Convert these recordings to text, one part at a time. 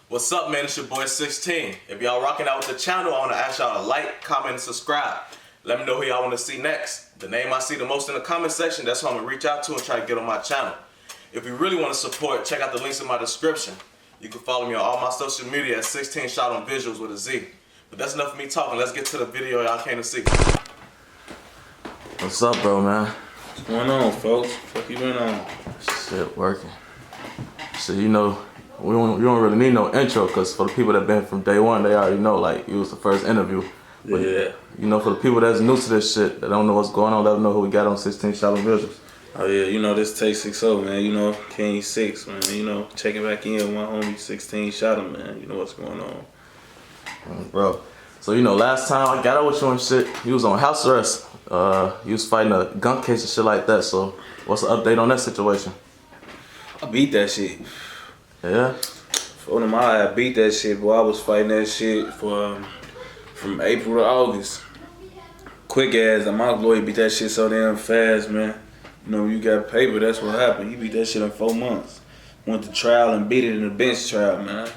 What's up, man? It's your boy 16. If y'all rocking out with the channel, I want to ask y'all to like, comment, and subscribe. Let me know who y'all want to see next. The name I see the most in the comment section, that's who I'm going to reach out to and try to get on my channel. If you really want to support, check out the links in my description. You can follow me on all my social media at 600Shot on Visualz with a Z. But that's enough of me talking. Let's get to the video y'all came to see. What's up, bro, man? What's going on, folks? What you been on? Shit, working. So, you know, you don't really need no intro, because for the people that been from day one, they already know, like, you was the first interview. But, yeah. You know, for the people that's new to this shit, that don't know what's going on, let them know who we got on 16Shot on Visualz. Oh yeah, you know, this Tay600, man. You know, King 6, man. You know, checking back in with my homie 16Shot, man. You know what's going on. Bro, so, you know, last time I got out with you and shit, you was on house arrest. You was fighting a gun case and shit like that, so what's the update on that situation? I beat that shit. Yeah? For them, I beat that shit, boy. I was fighting that shit for from April to August. Quick ass, my lawyer beat that shit so damn fast, man. You know, you got paper, that's what happened. He beat that shit in 4 months. Went to trial and beat it in a bench trial, man.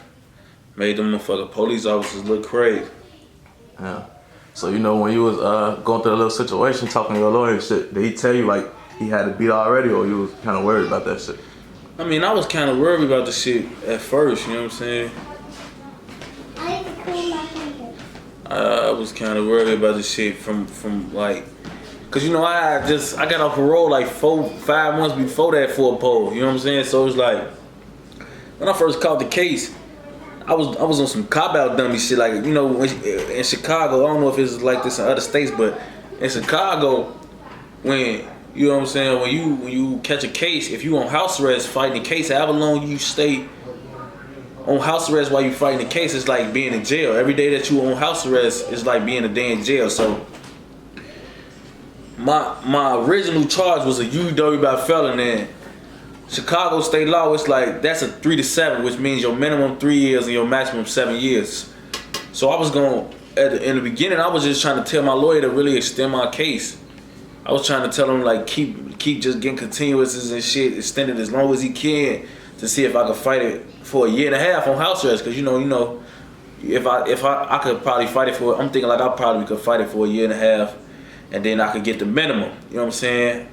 Made them motherfucking police officers look crazy. Yeah. So, you know, when you was going through a little situation, talking to your lawyer and shit, did he tell you, like, he had it beat already, or you was kind of worried about that shit? I mean, I was kind of worried about the shit at first, you know what I'm saying? I was kind of worried about the shit from like, cause you know I got off parole like 4-5 months before that for a pole, you know what I'm saying? So it was like, when I first caught the case, I was on some cop-out dummy shit, like, you know, in Chicago, I don't know if it's like this in other states, but in Chicago, when, you know what I'm saying, when you catch a case, if you on house arrest fighting the case, however long you stay on house arrest while you fighting the case, it's like being in jail. Every day that you on house arrest is like being a day in jail. So my original charge was a UW by felon, and Chicago state law, it's like that's a 3 to 7, which means your minimum 3 years and your maximum 7 years. So I was going, in the beginning, I was just trying to tell my lawyer to really extend my case. I was trying to tell him, like, keep just getting continuances and shit extended as long as he can, to see if I could fight it for 1.5 years on house arrest. Cause you know, if I could probably fight it for, I'm thinking like I probably could fight it for 1.5 years, and then I could get the minimum. You know what I'm saying?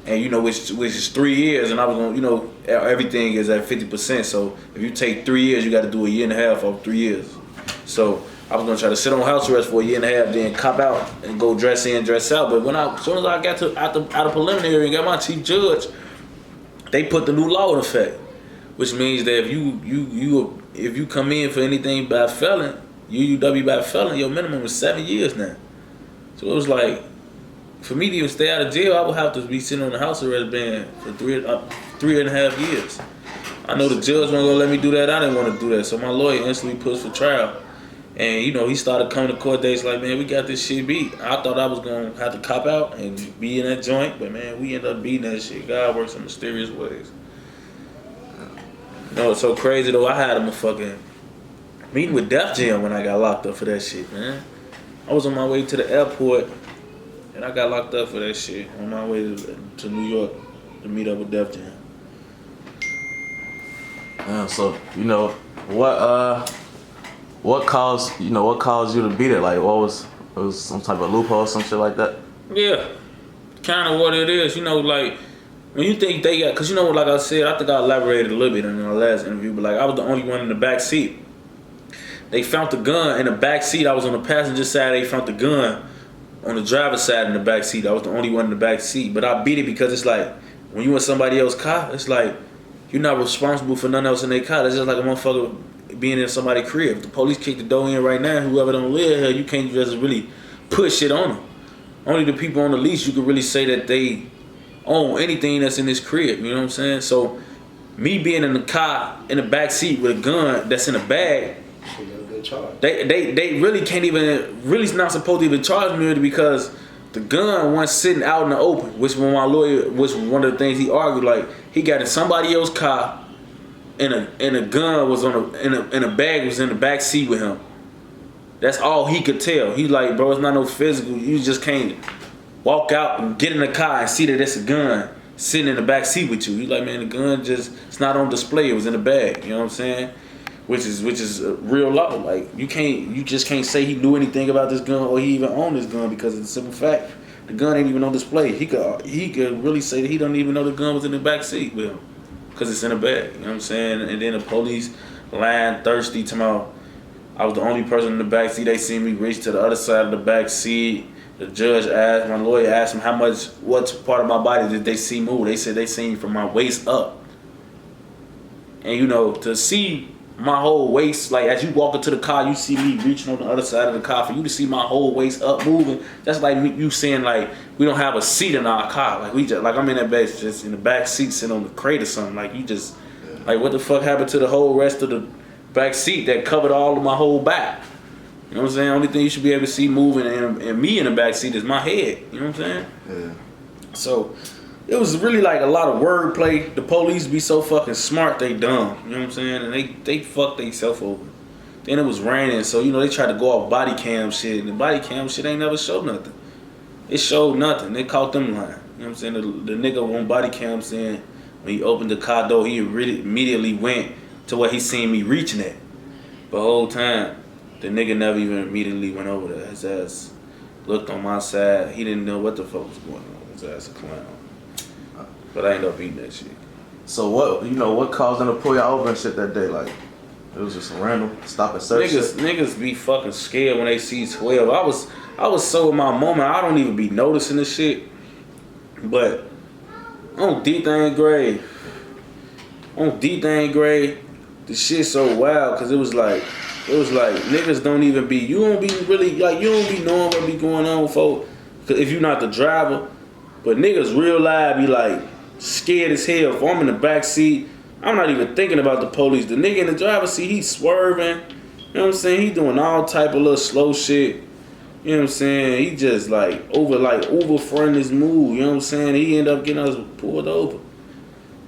And you know, which is 3 years, and I was gonna, you know, everything is at 50%. So if you take 3 years, you got to do 1.5 years of 3 years. So I was gonna try to sit on house arrest for 1.5 years, then cop out and go dress in, dress out. But as soon as I got out of preliminary and got my chief judge, they put the new law in effect, which means that if you come in for anything by felon, UUW by felon, your minimum is 7 years now. So it was like, for me to even stay out of jail, I would have to be sitting on the house arrest ban for 3.5 years. I know the judge wasn't gonna let me do that. I didn't want to do that, so my lawyer instantly pushed for trial. And you know, he started coming to court dates like, man, we got this shit beat. I thought I was gonna have to cop out and be in that joint, but man, we ended up beating that shit. God works in mysterious ways. You know, it's so crazy though. I had a fucking meeting with Def Jam when I got locked up for that shit, man. I was on my way to the airport, and I got locked up for that shit on my way to New York to meet up with Def Jam. Yeah, so, you know, what caused you to beat it? Like, it was some type of loophole or some shit like that? Yeah, kind of what it is. You know, like, when you think they got, cause you know, like I said, I think I elaborated a little bit in the last interview, but like I was the only one in the back seat. They found the gun in the back seat. I was on the passenger side. They found the gun on the driver's side in the back seat. I was the only one in the back seat, but I beat it because it's like, when you in somebody else's car, it's like, you're not responsible for nothing else in their car. It's just like a motherfucker being in somebody's crib. If the police kick the door in right now, whoever don't live here, you can't just really push shit on them. Only the people on the lease, you can really say that they own anything that's in this crib, you know what I'm saying? So, me being in the car, in the back seat with a gun that's in a bag, they really can't even, really not supposed to even charge me with it, because the gun wasn't sitting out in the open, which when my lawyer, was one of the things he argued, like, he got in somebody else's car, and a gun was in a bag was in the back seat with him. That's all he could tell. He's like, bro, it's not no physical. You just can't walk out and get in the car and see that it's a gun sitting in the back seat with you. You like, man, the gun it's not on display. It was in the bag. You know what I'm saying? Which is real law. Like you just can't say he knew anything about this gun or he even owned this gun because of the simple fact the gun ain't even on display. He could really say that he don't even know the gun was in the back seat with him because it's in the bag. You know what I'm saying? And then the police lying thirsty tomorrow. I was the only person in the back seat. They seen me reach to the other side of the back seat. The judge asked, my lawyer asked him what part of my body did they see move. They said they seen from my waist up. And you know, to see my whole waist, like as you walk into the car, you see me reaching on the other side of the car. For you to see my whole waist up moving, that's like you saying like we don't have a seat in our car. Like I'm in that back, just in the back seat, sitting on the crate or something. Like you just, like what the fuck happened to the whole rest of the back seat that covered all of my whole back? You know what I'm saying? Only thing you should be able to see moving and me in the back seat is my head. You know what I'm saying? Yeah. So it was really like a lot of wordplay. The police be so fucking smart, they dumb. You know what I'm saying? And they fucked themselves over. Then it was raining, so you know they tried to go off body cam shit, and the body cam shit ain't never showed nothing. It showed nothing. They caught them lying. You know what I'm saying? The nigga on body cam saying when he opened the car door, he really immediately went to where he seen me reaching at. But the whole time, the nigga never even immediately went over there. His ass looked on my side. He didn't know what the fuck was going on. His ass a clown. But I ended up eating that shit. So what caused them to pull y'all over and shit that day? Like, it was just a random stop and search. Niggas be fucking scared when they see 12. I was so in my moment. I don't even be noticing this shit. But on D-Thing grade, the shit so wild because it was like niggas don't even be, you don't be really, like you don't be knowing what be going on, folks. Cause if you're not the driver, but niggas real live be like scared as hell. If I'm in the back seat, I'm not even thinking about the police. The nigga in the driver's seat, he swerving. You know what I'm saying? He doing all type of little slow shit. You know what I'm saying? He just over fronting his move. You know what I'm saying? He ended up getting us pulled over.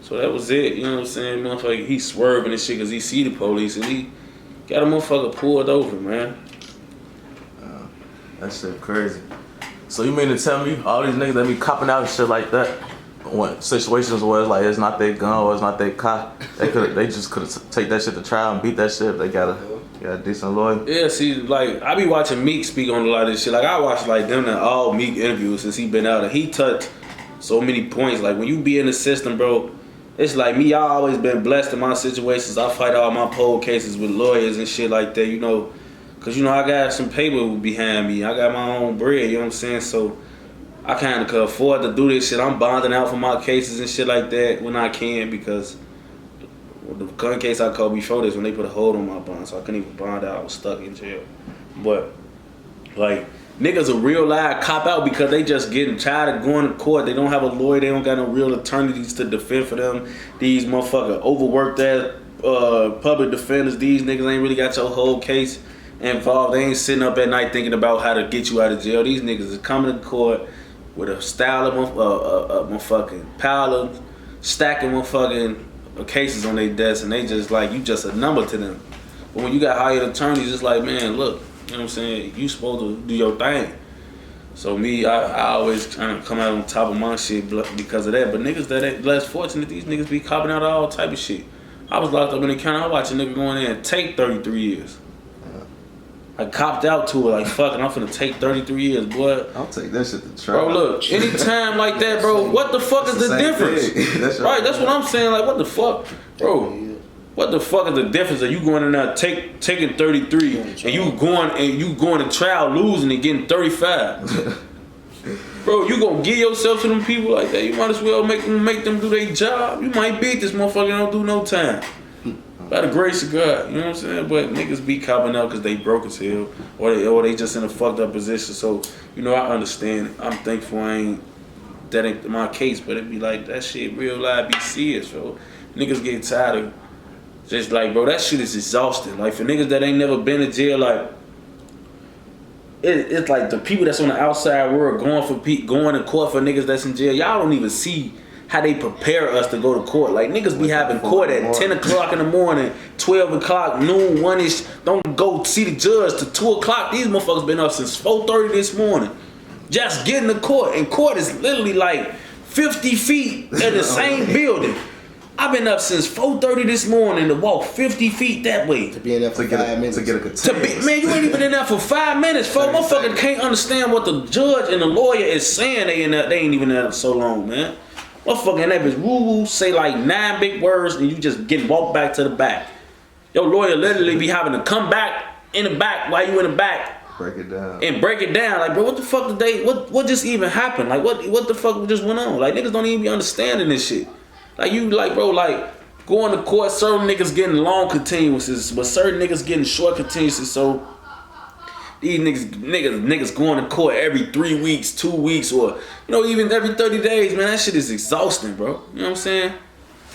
So that was it. You know what I'm saying? Motherfucker, he swerving and shit because he see the police and he got a motherfucker pulled over, man. That shit crazy. So you mean to tell me all these niggas that be copping out and shit like that, when situations where it's like it's not their gun or it's not their car, they just could take that shit to trial and beat that shit if they got a decent lawyer? Yeah, see, like I be watching Meek speak on a lot of this shit. Like I watch like them and all Meek interviews since he been out, and he touched so many points. Like when you be in the system, bro, it's like me. I always been blessed in my situations. I fight all my poll cases with lawyers and shit like that, you know. Cause you know I got some paper behind me. I got my own bread, you know what I'm saying? So I kind of could afford to do this shit. I'm bonding out for my cases and shit like that when I can, because the gun case I called before this, when they put a hold on my bond, so I couldn't even bond out. I was stuck in jail. But like niggas a real live cop out because they just getting tired of going to court. They don't have a lawyer. They don't got no real attorneys to defend for them. These motherfucker overworked ass public defenders. These niggas ain't really got your whole case involved. They ain't sitting up at night thinking about how to get you out of jail. These niggas is coming to court with a style of motherfucking pile of stacking motherfucking cases on their desk, and they just like, you just a number to them. But when you got hired attorneys, it's like, man, look, you know what I'm saying? You supposed to do your thing. So me, I always trying to come out on top of my shit because of that. But niggas that ain't less fortunate, these niggas be copping out all type of shit. I was locked up in the county. I watched a nigga go in there and take 33 years. I copped out to it like, fuck it, I'm finna take 33 years, boy. I'll take that shit to trial. Bro, look, anytime like that, bro, what the fuck is the difference? That's right, that's what I'm saying. Like, what the fuck? Bro, what the fuck is the difference of you going in there taking 33 and you going to trial losing and getting 35? Bro, you gonna give yourself to them people like that? You might as well make them do their job. You might beat this motherfucker and don't do no time. By the grace of God, you know what I'm saying? But niggas be copping out because they broke as hell, or they just in a fucked up position. So, you know, I understand. I'm thankful that ain't my case, but it be like, that shit real life be serious, bro. Niggas get tired of just like, bro, that shit is exhausting. Like for niggas that ain't never been to jail, like it's like the people that's on the outside world going to court for niggas that's in jail. Y'all don't even see how they prepare us to go to court. Like niggas be having court at 10 o'clock in the morning, 12 o'clock, noon, 1-ish. Don't go see the judge till 2 o'clock. These motherfuckers been up since 4:30 this morning. Just getting to court. And court is literally like 50 feet in the same building. I've been up since 4:30 this morning to walk 50 feet that way. To be in there for 5 minutes. To get a continuous. Man, you ain't even in there for 5 minutes. Folks, motherfucker can't understand what the judge and the lawyer is saying. They ain't even in there so long, man. Motherfucker in that bitch woo-woo, say like 9 big words, and you just get walked back to the back. Your lawyer literally be having to come back in the back while you in the back. Break it down. And break it down. Like, bro, what the fuck did they, what just even happened? Like, what the fuck just went on? Like, niggas don't even be understanding this shit. Like, you, like, bro, like, going to court, certain niggas getting long continuances, but certain niggas getting short continuances, so these niggas going to court every 3 weeks, 2 weeks, or, you know, even every 30 days, man, that shit is exhausting, bro. You know what I'm saying?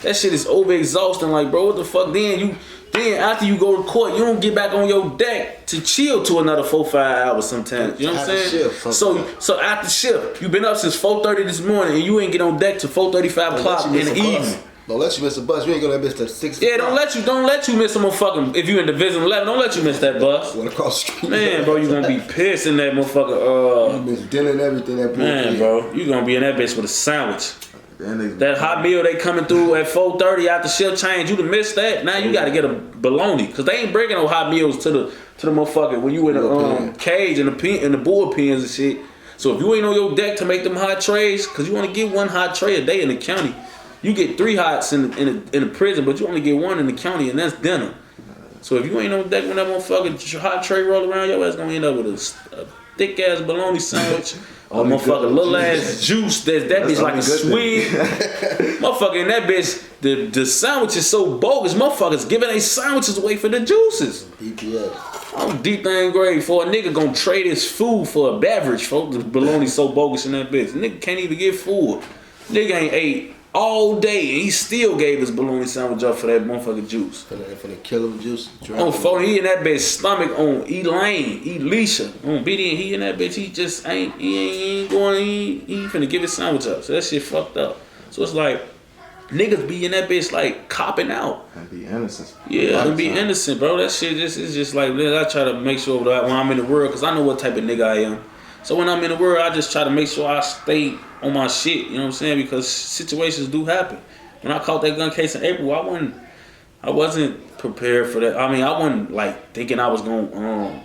That shit is over exhausting. Like, bro, what the fuck? Then after you go to court, you don't get back on your deck to chill to another 4-5 hours sometimes. You know what I'm saying? So after shift, you been up since 4:30 this morning and you ain't get on deck till 4:35 o'clock in the evening. Don't let you miss a bus. You ain't gonna miss the 6. Yeah, don't let you miss a motherfucking, if you in Division 11, don't let you miss that bus. Went across the street. Man, bro, you gonna be pissed in that motherfucker. You miss dinner and everything. That Man, bro, you gonna be in that bitch with a sandwich. That hot meal they coming through at 4:30 after shift change, you done missed that. Now you gotta get a bologna, cause they ain't bringing no hot meals to the motherfucker when you in the cage and the bullpens and shit. So if you ain't on your deck to make them hot trays, cause you only get 1 hot tray a day in the county. You get 3 hots in the prison, but you only get 1 in the county, and that's dinner. So if you ain't on deck when that motherfucking hot tray roll around, your ass gonna end up with a thick ass bologna sandwich. Or motherfucker little ass juice that bitch like a swig. Motherfucker in that bitch, the sandwich is so bogus. Motherfuckers giving their sandwiches away for the juices. DPS. I'm deep thing grade for a nigga gonna trade his food for a beverage, folks. The bologna so bogus in that bitch. Nigga can't even get full. Nigga ain't ate all day and he still gave his bologna sandwich up for that motherfucking juice. For the killer juice. On phone, he in that bitch stomach on Elaine, Elisha, on BD, and he in that bitch, he ain't finna give his sandwich up. So that shit fucked up. So it's like, niggas be in that bitch like copping out. And be innocent. Yeah, and be innocent, bro. That shit is just like, I try to make sure that when I'm in the world, cause I know what type of nigga I am. So when I'm in the world, I just try to make sure I stay on my shit, you know what I'm saying? Because situations do happen. When I caught that gun case in April, I wasn't prepared for that. I mean, I wasn't like thinking I was gonna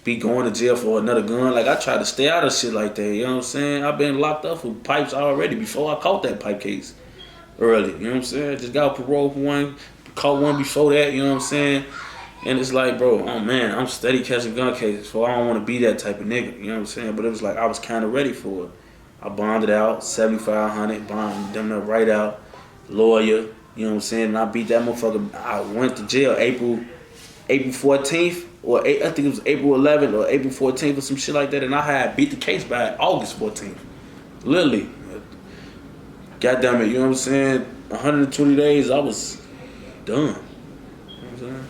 be going to jail for another gun. Like, I tried to stay out of shit like that, you know what I'm saying? I've been locked up for pipes already before I caught that pipe case early, you know what I'm saying? Just got parole for one, caught one before that, you know what I'm saying? And it's like, bro, oh man, I'm steady catching gun cases, so I don't want to be that type of nigga, you know what I'm saying? But it was like, I was kind of ready for it. I bonded out, 7,500, bonded them up right out, lawyer, you know what I'm saying? And I beat that motherfucker. I went to jail April 14th, or I think it was April 11th or April 14th or some shit like that, and I had beat the case by August 14th. Literally. God damn it, you know what I'm saying? 120 days, I was done. You know what I'm saying?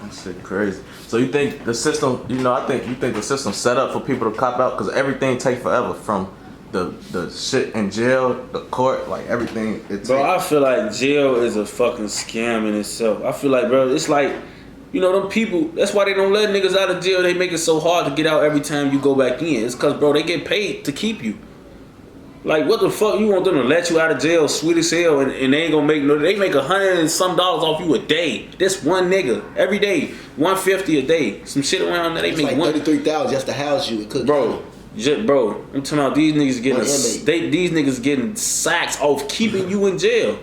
That shit crazy. So you think the system, you think the system set up for people to cop out? Because everything take forever, from the shit in jail, the court, like everything. Bro, I feel like jail is a fucking scam in itself. I feel like, bro, it's like, you know, them people, that's why they don't let niggas out of jail. They make it so hard to get out every time you go back in. It's because, bro, they get paid to keep you. Like, what the fuck, you want them to let you out of jail, sweet as hell, and they ain't gonna make no, they make $100 and some off you a day. This one nigga, every day, $150 a day. Some shit around there, they make like $33,000 just to house you and cook. Bro, I'm talking about these niggas getting, these niggas getting sacks off keeping you in jail.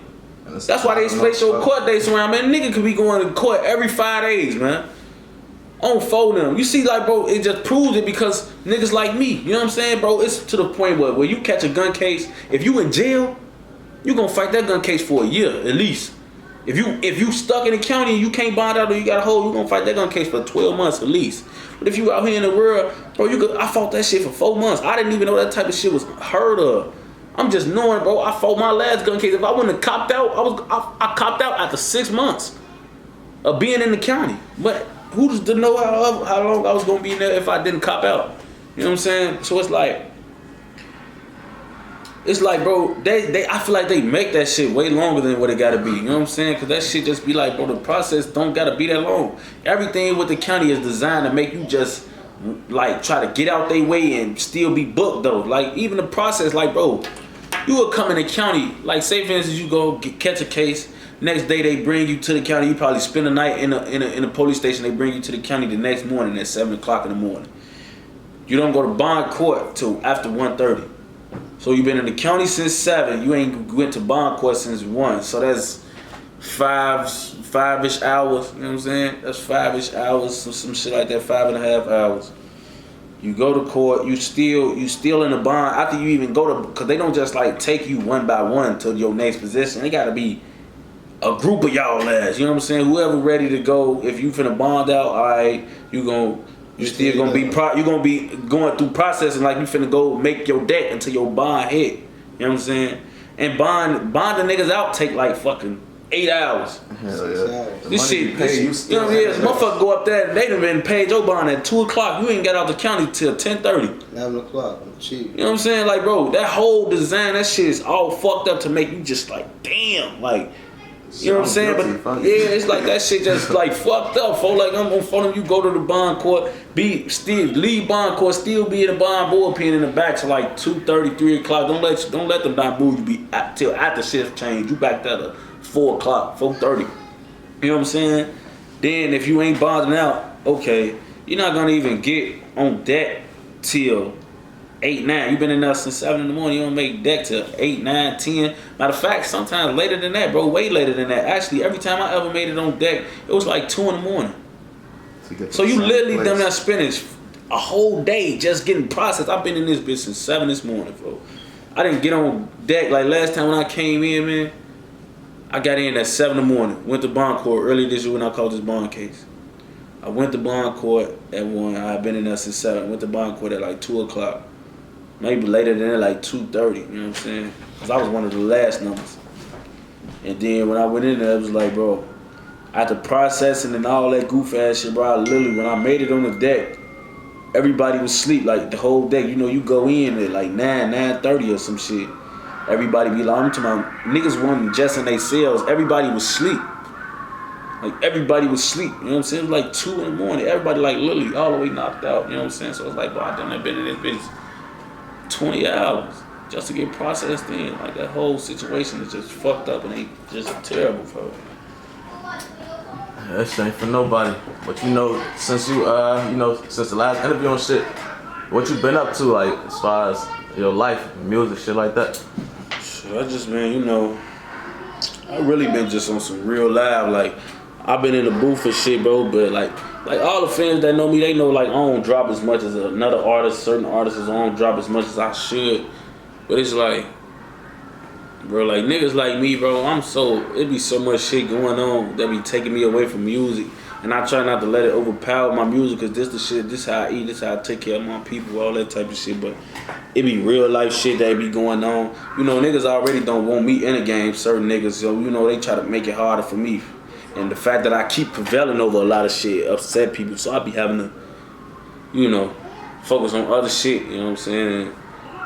That's why they place your court dates around, man. Nigga could be going to court every 5 days, man. On phone them. You see, like, bro, it just proves it because niggas like me, you know what I'm saying, bro? It's to the point where you catch a gun case, if you in jail, you gonna fight that gun case for a year at least. If you stuck in the county and you can't bond out or you got a hold, you gonna fight that gun case for 12 months at least. But if you out here in the world, bro, I fought that shit for 4 months. I didn't even know that type of shit was heard of. I'm just knowing, bro, I fought my last gun case. If I wouldn't have copped out, I copped out after 6 months of being in the county. But who's to know how long I was gonna be in there if I didn't cop out? You know what I'm saying? So it's like, bro, I feel like they make that shit way longer than what it gotta be. You know what I'm saying? Cause that shit just be like, bro, the process don't gotta be that long. Everything with the county is designed to make you just like try to get out their way and still be booked though. Like even the process, like bro, you would come in the county, like say for instance you go catch a case, next day they bring you to the county, you probably spend a night in a police station, they bring you to the county the next morning at 7 o'clock in the morning. You don't go to bond court till after 1:30. So you've been in the county since 7, you ain't went to bond court since 1. So that's five-ish hours, you know what I'm saying? That's 5-ish hours, some shit like that, 5.5 hours. You go to court, you still in the bond after you even go to, cause they don't just like take you one by one to your next position. They gotta be a group of y'all ass, you know what I'm saying? Whoever ready to go, if you finna bond out, alright, you still gonna be you gonna be going through processing like you finna go make your deck until your bond hit. You know what I'm saying? And bonding niggas out take like fucking 8 hours. Hell yeah. This shit, you know what I mean? Motherfucker go up there, they done been paid your bond at 2 o'clock. You ain't got out the county till 10:30. 11 o'clock, I'm cheap. You know what I'm saying? Like, bro, that whole design, that shit is all fucked up to make you just like, damn, like, you know what I'm saying? But yeah, it's like that shit just like fucked up. For like I'm on phone, you go to the bond court, leave bond court, still be in the bond bullpen in the back till like 2:30, 3 o'clock. Don't let them not move you till after shift change. You back there at 4 o'clock, 4:30. You know what I'm saying? Then if you ain't bonding out, okay, you're not gonna even get on deck till 8, 9. You've been in there since 7 in the morning. You don't make deck till 8, 9, 10. Matter of fact, sometimes later than that, bro. Way later than that. Actually, every time I ever made it on deck, it was like 2 in the morning. So you literally done that spending a whole day just getting processed. I've been in this bitch since 7 this morning, bro. I didn't get on deck like last time when I came in, man. I got in at 7 in the morning. Went to bond court early this year when I called this bond case. I went to bond court at 1. I've been in there since 7. Went to bond court at like 2 o'clock. Maybe later than that, like 2:30, you know what I'm saying? Because I was one of the last numbers. And then when I went in there, it was like, bro, after processing and all that goof ass shit, bro, I literally, when I made it on the deck, everybody was asleep, like the whole deck. You know, you go in at like 9:30 or some shit. Everybody be like, I'm talking about niggas wasn't just in their cells. Everybody was asleep. Like everybody was asleep, you know what I'm saying? It was like 2 in the morning. Everybody like literally all the way knocked out, you know what I'm saying? So it's like, bro, I done been in this bitch 20 hours just to get processed in. Like that whole situation is just fucked up and ain't just terrible for her. That shit ain't for nobody. But you know, since you since the last interview and shit, what you been up to, like as far as your life, music, shit like that? Shit, I just, man, you know, I really been just on some real live. Like I've been in the booth and shit, bro, but like all the fans that know me, they know like I don't drop as much as another artist. Certain artists don't drop as much as I should. But it's like, bro, like niggas like me, bro, it be so much shit going on that be taking me away from music. And I try not to let it overpower my music, cause this how I eat, this how I take care of my people, all that type of shit. But it be real life shit that be going on. You know, niggas already don't want me in the game, certain niggas, so you know, they try to make it harder for me. And the fact that I keep prevailing over a lot of shit upset people, so I be having to, you know, focus on other shit, you know what I'm saying?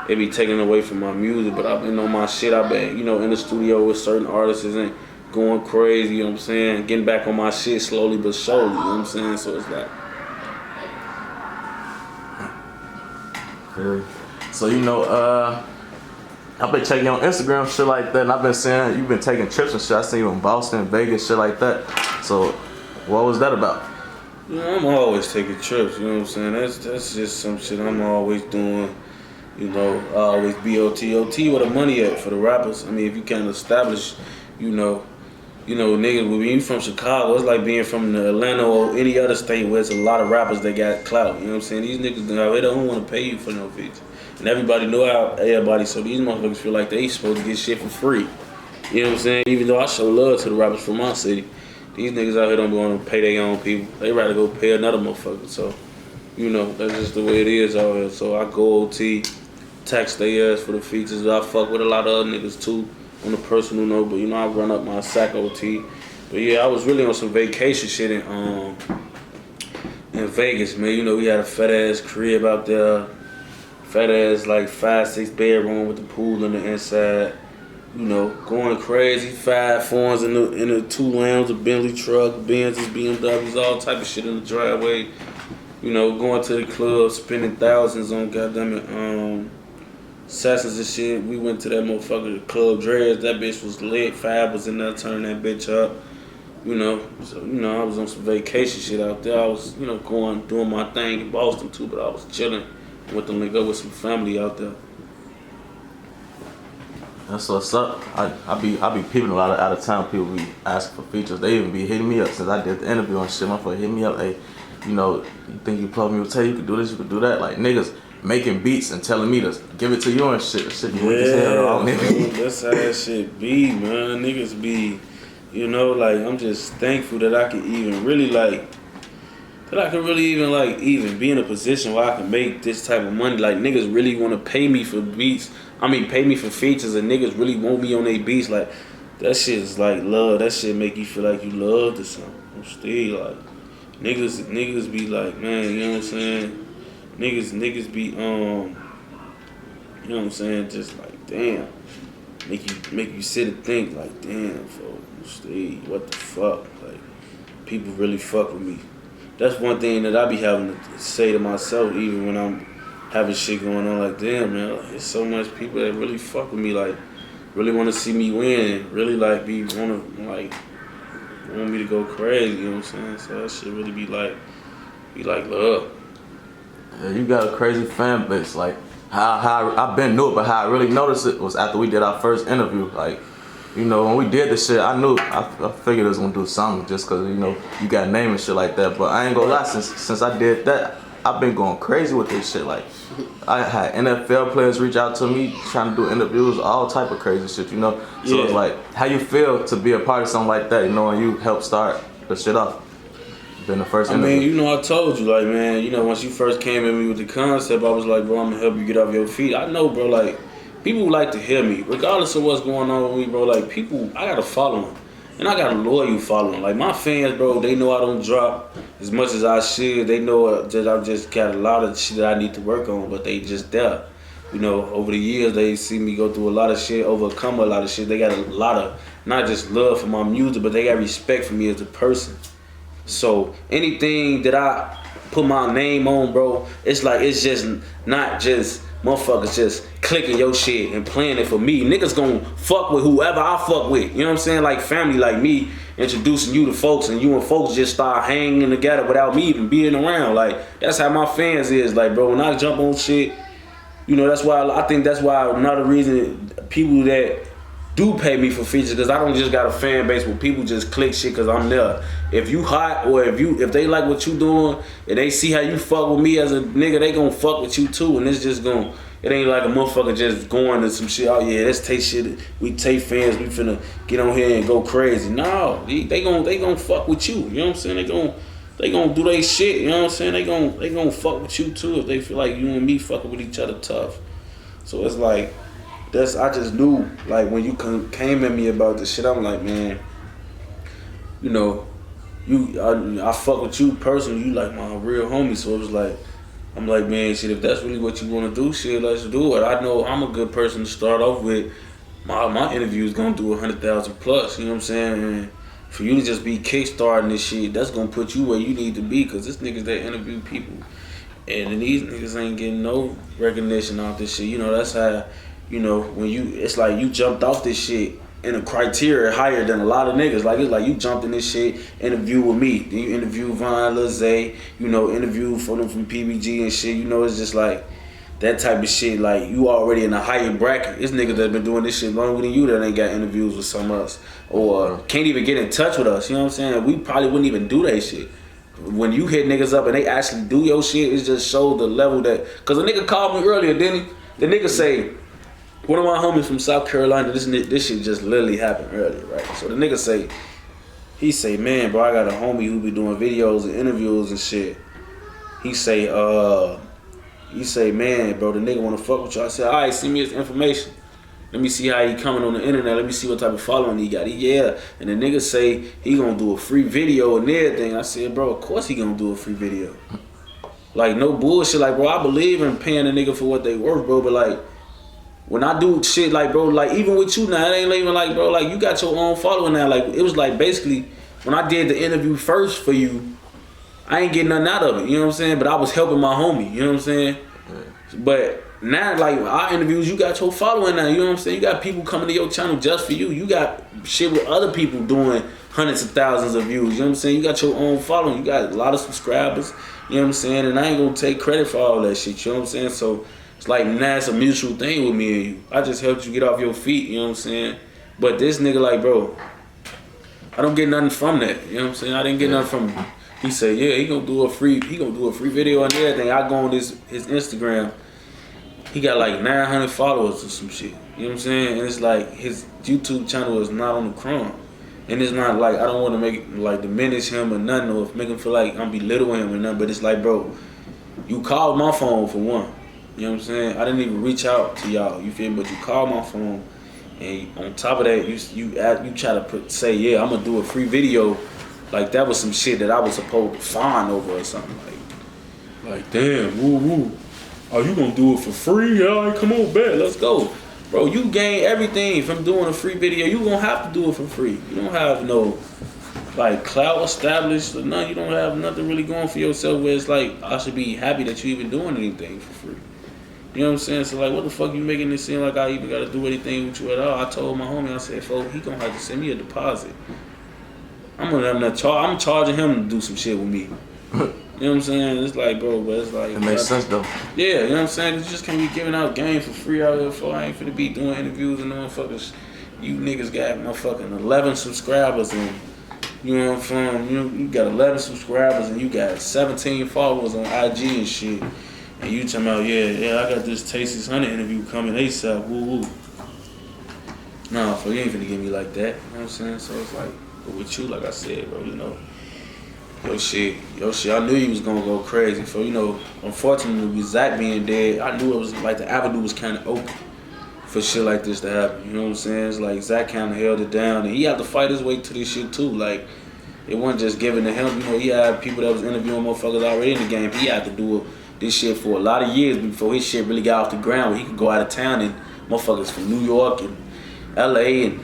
It be taken away from my music, but I've been on my shit. I've been, you know, in the studio with certain artists and going crazy, you know what I'm saying? Getting back on my shit slowly but surely, you know what I'm saying? So it's like... So, you know, I've been checking on Instagram, shit like that, and I've been seeing you've been taking trips and shit. I seen you in Boston, Vegas, shit like that. So, what was that about? You know, I'm always taking trips, you know what I'm saying? That's just some shit I'm always doing. You know, I always be OT where the money at for the rappers. I mean, if you can't establish, you know, niggas, when you from Chicago, it's like being from Atlanta or any other state where there's a lot of rappers that got clout. You know what I'm saying? These niggas, they don't want to pay you for no features. And everybody know how everybody, so these motherfuckers feel like they supposed to get shit for free. You know what I'm saying? Even though I show love to the rappers from my city, these niggas out here don't want to pay their own people. They rather go pay another motherfucker. So, you know, that's just the way it is out here. So I go OT, tax their ass for the features. I fuck with a lot of other niggas too on the personal note, but you know, I run up my sack OT. But yeah, I was really on some vacation shit in Vegas, man. You know, we had a fat ass crib out there. Fat ass like 5-6 bedroom with the pool on the inside. You know, going crazy. 5 foreigns in the 2 Lambs, a Bentley truck, Benzes, BMWs, all type of shit in the driveway. You know, going to the club, spending thousands on goddamn sessions and shit. We went to that motherfucker, the Club Dreads. That bitch was lit. Fab was in there turning that bitch up. You know, so, you know, I was on some vacation shit out there. I was, you know, doing my thing in Boston too, but I was chilling. Went to link up with some family out there. That's what's up. I be peeping a lot of out of town people be asking for features. They even be hitting me up since I did the interview and shit. My friend hit me up, hey, you know, you think you plug me with Tay? You could do this, you could do that. Like niggas making beats and telling me to give it to you and shit. Shit be weak as hell, nigga. That's how that shit be, man. Niggas be, you know, like I'm just thankful that I can even really like. That I can really even be in a position where I can make this type of money. Like niggas really want to pay me for beats. I mean, pay me for features, and niggas really want me on their beats. Like that shit is like love. That shit make you feel like you loved or something. I'm still like niggas be like, man, you know what I'm saying? Niggas be you know what I'm saying? Just like damn, make you sit and think like damn, folks, Steve, what the fuck? Like people really fuck with me. That's one thing that I be having to say to myself, even when I'm having shit going on. Like, damn, man, like, there's so much people that really fuck with me, like, really want to see me win, really like want me to go crazy. You know what I'm saying? So that shit really be like love. Yeah, you got a crazy fan base. Like how I've been knew it, but how I really noticed it was after we did our first interview. Like, you know, when we did this shit, I figured it was gonna do something just cause, you know, you got a name and shit like that. But I ain't gonna lie, since I did that, I've been going crazy with this shit. Like, I had NFL players reach out to me trying to do interviews, all type of crazy shit, you know? So it's like, how you feel to be a part of something like that, you know, and you helped start the shit off? Been the first interview. I mean, you know, I told you, like, man, you know, once you first came at me with the concept, I was like, bro, I'm gonna help you get off your feet. I know, bro, like, people like to hear me, regardless of what's going on with me, bro. Like, people, I got a following, and I got a loyal following. Like, my fans, bro, they know I don't drop as much as I should. They know that I just got a lot of shit that I need to work on, but they just there. You know, over the years, they see me go through a lot of shit, overcome a lot of shit. They got a lot of, not just love for my music, but they got respect for me as a person. So, anything that I put my name on, bro, it's like, it's just not just motherfuckers just clicking your shit and playing it for me. Niggas gon' fuck with whoever I fuck with. You know what I'm saying? Like family, like me introducing you to folks, and you and folks just start hanging together without me even being around. Like, that's how my fans is. Like, bro, when I jump on shit, you know, that's why I think that's why another reason people that do pay me for features, because I don't just got a fan base where people just click shit because I'm there. If you hot, or if they like what you doing and they see how you fuck with me as a nigga, they gon' fuck with you too. And it's just it ain't like a motherfucker just going to some shit, oh yeah, let's take shit, we take fans, we finna get on here and go crazy. No, they gon' fuck with you. You know what I'm saying? They gon' do they shit, you know what I'm saying? They gon' fuck with you too if they feel like you and me fucking with each other tough. So it's like, I just knew, like, when you came at me about this shit, I'm like, man, you know, I fuck with you personally, you like my real homie. So it was like, I'm like, man, shit, if that's really what you want to do, shit, let's do it. I know I'm a good person to start off with. My interview is gonna do 100,000 plus, you know what I'm saying? And for you to just be kickstarting this shit, that's gonna put you where you need to be, because this niggas that interview people, and these niggas ain't getting no recognition off this shit. You know, that's how, you know, when it's like you jumped off this shit in a criteria higher than a lot of niggas. Like, it's like you jumped in this shit, interview with me. Then you interview Von Lizay, you know, interview for them from PBG and shit. You know, it's just like that type of shit. Like, you already in a higher bracket. It's niggas that been doing this shit longer than you that ain't got interviews with some of us, or can't even get in touch with us. You know what I'm saying? We probably wouldn't even do that shit. When you hit niggas up and they actually do your shit, it just shows the level that. Cause a nigga called me earlier, didn't he? The nigga say, one of my homies from South Carolina, this shit just literally happened earlier, right? So the nigga say, he say, man, bro, I got a homie who be doing videos and interviews and shit. He say, man, bro, the nigga wanna fuck with you. I said, all right, send me his information. Let me see how he coming on the internet. Let me see what type of following he got. Yeah, and the nigga say he gonna do a free video and everything. I said, bro, of course he gonna do a free video. Like, no bullshit. Like, bro, I believe in paying a nigga for what they worth, bro, but like, when I do shit like, bro, like, even with you now, it ain't even like, bro, like, you got your own following now. Like, it was like, basically, when I did the interview first for you, I ain't getting nothing out of it, you know what I'm saying? But I was helping my homie, you know what I'm saying? But now, like, our interviews, you got your following now, you know what I'm saying? You got people coming to your channel just for you. You got shit with other people doing hundreds of thousands of views, you know what I'm saying? You got your own following. You got a lot of subscribers, you know what I'm saying? And I ain't gonna take credit for all that shit, you know what I'm saying? So it's like, now it's a mutual thing with me and you. I just helped you get off your feet, you know what I'm saying? But this nigga, like, bro, I don't get nothing from that, you know what I'm saying? I didn't get nothing from him. He said, yeah, he gonna do a free video and everything. I go on his Instagram. He got like 900 followers or some shit. You know what I'm saying? And it's like his YouTube channel is not on the crumb. And it's not like, I don't want to make it like diminish him or nothing, or make him feel like I'm belittling him or nothing. But it's like, bro, you called my phone for one. You know what I'm saying? I didn't even reach out to y'all. You feel me? But you called my phone, and on top of that, you try to say, yeah, I'm gonna do a free video. Like that was some shit that I was supposed to fine over or something. Like damn, woo woo. Oh, you gonna do it for free? Yeah, all right, come on, bet, let's go. Bro, you gain everything from doing a free video. You gonna have to do it for free. You don't have no like clout established or nothing. You don't have nothing really going for yourself where it's like, I should be happy that you even doing anything for free. You know what I'm saying? So like, what the fuck you making it seem like I even gotta do anything with you at all? I told my homie, I said, folks, he gonna have to send me a deposit. I'm charging him to do some shit with me. You know what I'm saying? It's like, bro, but it's like... It makes sense, though. Yeah, you know what I'm saying? You just can't be giving out game for free out here, for I ain't finna be doing interviews and motherfuckers. You niggas got motherfucking 11 subscribers and, you know what I'm saying? You got 11 subscribers and you got 17 followers on IG and shit. And you talking about, yeah, I got this Tay600 interview coming ASAP, woo woo. Nah, you ain't finna give me like that. You know what I'm saying? So it's like, but with you, like I said, bro, you know, your shit, I knew you was gonna go crazy. So, you know, unfortunately with Zach being dead, I knew it was like the avenue was kind of open for shit like this to happen. You know what I'm saying? It's like Zach kind of held it down, and he had to fight his way to this shit too. Like, it wasn't just given to him. You know, he had people that was interviewing motherfuckers already in the game. He had to do this shit for a lot of years before his shit really got off the ground, where he could go out of town and motherfuckers from New York and LA and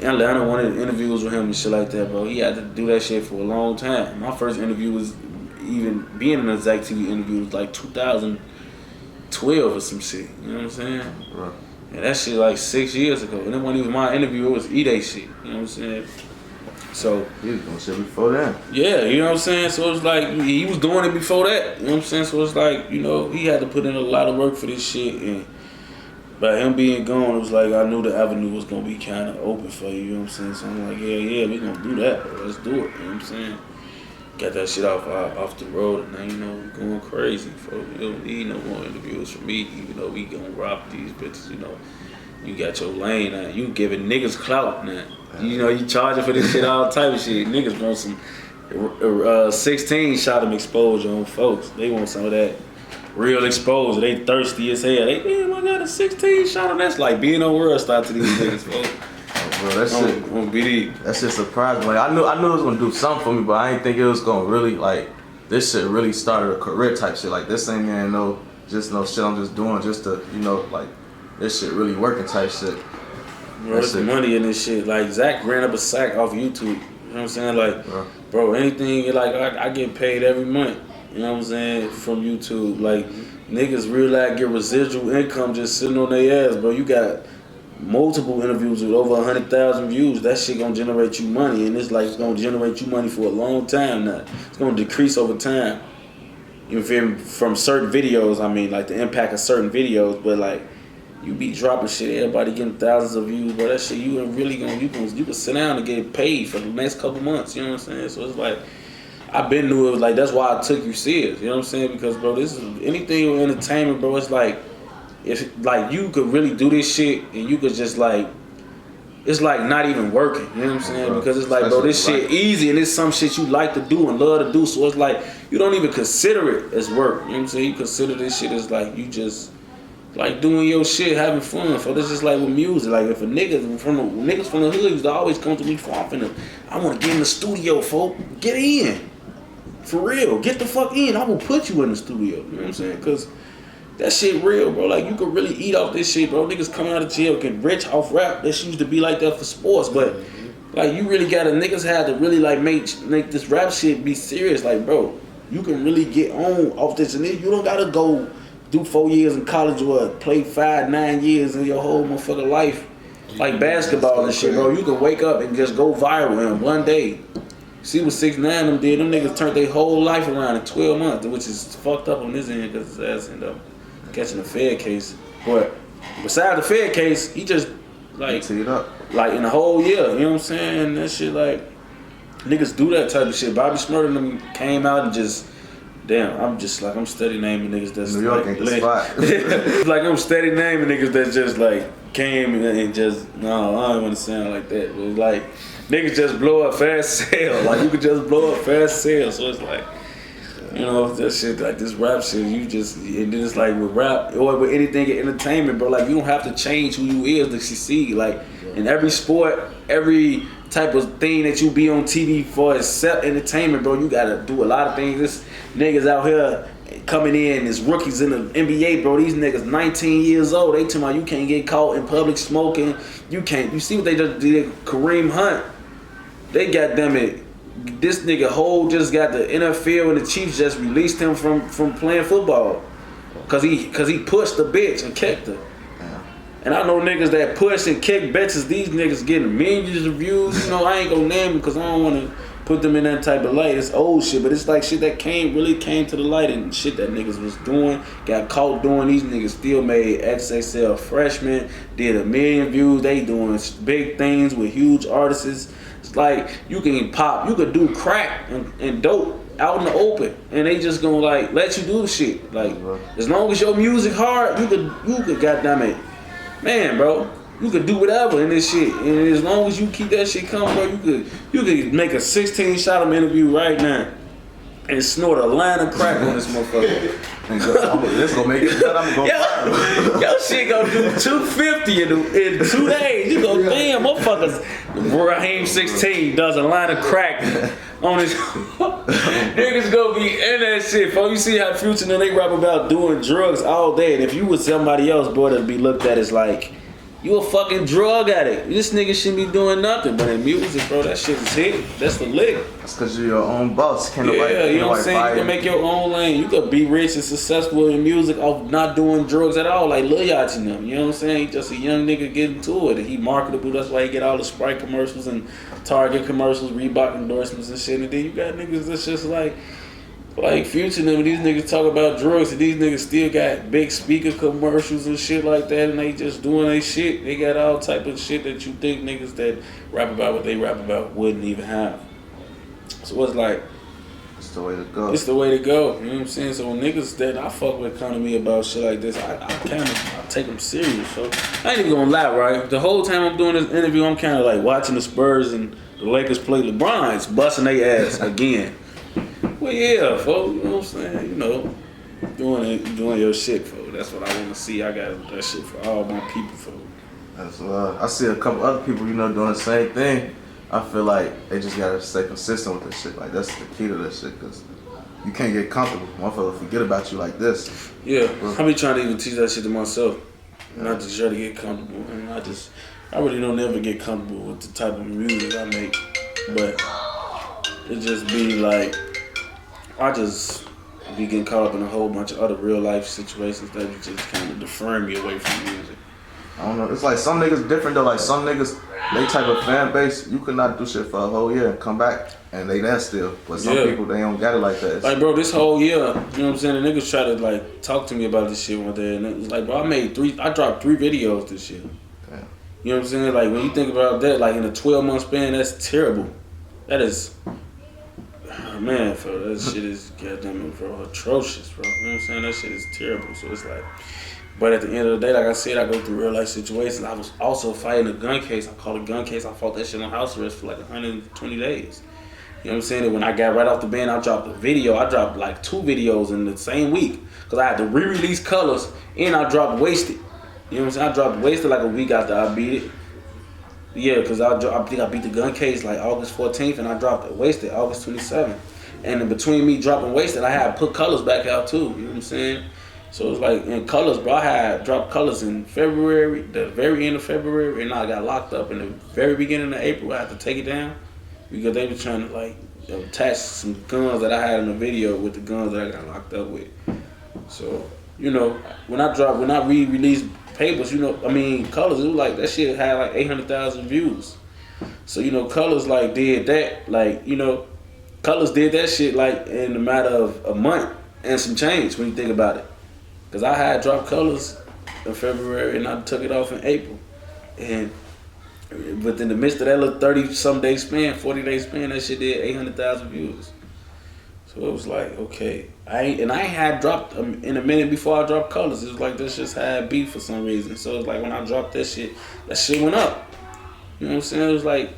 Atlanta wanted interviews with him and shit like that, bro. He had to do that shit for a long time. My first interview was even being in a Zach TV interview was like 2012 or some shit. You know what I'm saying? Right. And that shit like 6 years ago. And it wasn't even my interview, it was E-Day shit. You know what I'm saying? So He was doing shit before that. yeah, you know what I'm saying? So it's like he was doing it before that. You know what I'm saying? So it's like, you know, he had to put in a lot of work for this shit, and by him being gone, it was like I knew the avenue was gonna be kind of open for you, you know what I'm saying? So I'm like, yeah, we gonna do that, bro. Let's do it, you know what I'm saying? Got that shit off the road, and now, you know, we going crazy, bro. You don't need no more interviews from me, even though we gonna rock these bitches, you know. You got your lane now. You giving niggas clout now. You know, you charging for this shit, all type of shit. Niggas want some 16 shot them exposure on folks. They want some of that real exposure. They thirsty as hell. They, damn, I got a 16 shot on. That's like being on World Star to these niggas, folks. Bro, that shit surprised me. Like, I knew it was gonna do something for me, but I didn't think it was gonna really, like, this shit really started a career type shit. Like, this ain't man no shit I'm just doing just to, you know, like, this shit really working type shit. There's money in this shit. Like, Zach ran up a sack off YouTube. You know what I'm saying? Like, bro, anything, like, I get paid every month. You know what I'm saying? From YouTube. Like, niggas real life get residual income just sitting on their ass, bro. You got multiple interviews with over 100,000 views. That shit gonna generate you money, and it's like it's gonna generate you money for a long time now. It's gonna decrease over time. You feel me? From certain videos, I mean, like the impact of certain videos, but like, you be dropping shit, everybody getting thousands of views, but that shit you ain't really gonna, you can sit down and get paid for the next couple months, you know what I'm saying? So it's like, I've been knew it was like, that's why I took you serious, you know what I'm saying? Because, bro, this is anything with entertainment, bro. It's like, if like you could really do this shit and you could just like, it's like not even working, you know what I'm saying? Because it's like, bro, this shit easy and it's some shit you like to do and love to do, so it's like, you don't even consider it as work, you know what I'm saying? You consider this shit as like, you just, like doing your shit, having fun. So this is like with music. Like if a niggas from the hood used to always come to me for I want to get in the studio, folk. Get in. For real. Get the fuck in. I will put you in the studio. You know what I'm saying? Because that shit real, bro. Like you could really eat off this shit, bro. Niggas coming out of jail get rich off rap. This used to be like that for sports, but like you really gotta, niggas had to really like make this rap shit be serious. Like, bro, you can really get on off this, and then you don't gotta go do 4 years in college or play 5, 9 years in your whole motherfucking life. Like basketball and shit, bro. You can wake up and just go viral in one day. See what 6ix9ine them did? Them niggas turned their whole life around in 12 months, which is fucked up on this end because his ass ended up catching a Fed case. But besides the Fed case, he just like in a whole year, you know what I'm saying? That shit like niggas do that type of shit. Bobby Shmurda and them came out and just I'm steady naming niggas that's New York ain't the spot. like I'm steady naming niggas that just like came and just no, I don't want to sound like that. But it's like niggas just blow up fast sale. Like you could just blow up fast sale. So it's like, you know, that shit like this rap shit. You just and then it's like with rap or with anything in entertainment, bro. Like you don't have to change who you is to succeed. Like in every sport, every type of thing that you be on TV for except entertainment, bro. You gotta do a lot of things. This niggas out here coming in as rookies in the NBA, bro. These niggas 19 years old. They tell me you can't get caught in public smoking. You can't. You see what they just did? Kareem Hunt. They got them it. This nigga Hole just got the NFL and the Chiefs just released him from playing football, cause he pushed the bitch and kicked her. And I know niggas that push and kick bitches. These niggas getting millions of views. You know, I ain't gonna name them because I don't want to put them in that type of light. It's old shit, but it's like shit that really came to the light and shit that niggas was doing, got caught doing. These niggas still made XXL freshmen, did 1 million views. They doing big things with huge artists. It's like you can pop, you could do crack and dope out in the open, and they just gonna like let you do the shit. Like as long as your music hard, you could goddamn it. Man, bro, you could do whatever in this shit, and as long as you keep that shit coming, bro, you could make a 16-shot interview right now and snort a line of crack on this motherfucker. This gonna make it. I'm gonna Yo, shit gonna do 250 in 2 days. You go, damn, motherfuckers. Raheem 16 does a line of crack on his. Niggas gonna be in that shit. Bro, you see how Future and they rap about doing drugs all day, and if you was somebody else, bro, that'd be looked at as like, you a fucking drug addict. This nigga shouldn't be doing nothing. But in music, bro, that shit is hit. That's the lick. That's because you're your own boss. Can't You know what I'm saying? You can make your own lane. You could be rich and successful in music off not doing drugs at all, like Lil Yachty and them. You know what I'm saying? He just a young nigga getting to it. And he marketable. That's why he get all the Sprite commercials and Target commercials, Reebok endorsements and shit. And then you got niggas that's just like Future and them. These niggas talk about drugs, and these niggas still got big speaker commercials and shit like that, and they just doing their shit. They got all type of shit that you think niggas that rap about what they rap about wouldn't even have. So it's like, it's the way to go. It's the way to go. You know what I'm saying? So when niggas that I fuck with come to me about shit like this, I take them serious. So I ain't even gonna lie, right? The whole time I'm doing this interview, I'm kind of like watching the Spurs and the Lakers play LeBron's busting their ass again. Well, yeah, folks, you know what I'm saying? You know, doing your shit, folks. That's what I want to see. I got that shit for all my people, folks. That's I see a couple other people, you know, doing the same thing. I feel like they just gotta stay consistent with this shit. Like that's the key to this shit, cause you can't get comfortable. Motherfucker forget about you like this. Yeah, I be trying to even teach that shit to myself, not to try to get comfortable. And I really don't ever get comfortable with the type of music I make, but it just be like. I just be getting caught up in a whole bunch of other real life situations that just kind of defer me away from music. I don't know. It's like some niggas different though. Like some niggas, they type of fan base, you could not do shit for a whole year and come back and they there still. But some people, they don't got it like that. Like, bro, this whole year, you know what I'm saying? The niggas try to like talk to me about this shit one day, and it was like, bro, I dropped 3 videos this year. Damn. You know what I'm saying? Like when you think about that, like in a 12-month span, that's terrible. That is. Man, bro, that shit is goddamn, bro, atrocious, bro. You know what I'm saying? That shit is terrible. So it's like, but at the end of the day, like I said, I go through real life situations. I was also fighting a gun case. I called a gun case. I fought that shit on house arrest for like 120 days. You know what I'm saying? And when I got right off the band, I dropped a video. I dropped like 2 videos in the same week because I had to re-release Colors and I dropped Wasted. You know what I'm saying? I dropped Wasted like a week after I beat it. Yeah, because I think I beat the gun case like August 14th and I dropped Wasted August 27th. And in between me dropping Wasted, I had put Colors back out too. You know what I'm saying? So it's like in Colors, bro, I had dropped Colors in February, the very end of February, and I got locked up in the very beginning of April. I had to take it down. because they were trying to like attach some guns that I had in the video with the guns that I got locked up with. So, you know, when I re-released Papers, you know, I mean, Colors, it was like, that shit had like 800,000 views. So, you know, Colors like did that, like, you know, Colors did that shit like in a matter of a month and some change when you think about it. Cause I had dropped Colors in February and I took it off in April. And within the midst of that little 30-some day span, 40-day span, that shit did 800,000 views. So it was like, okay. I ain't had dropped in a minute before I dropped Colors. It was like this just had beef for some reason. So it was like when I dropped that shit went up. You know what I'm saying? It was like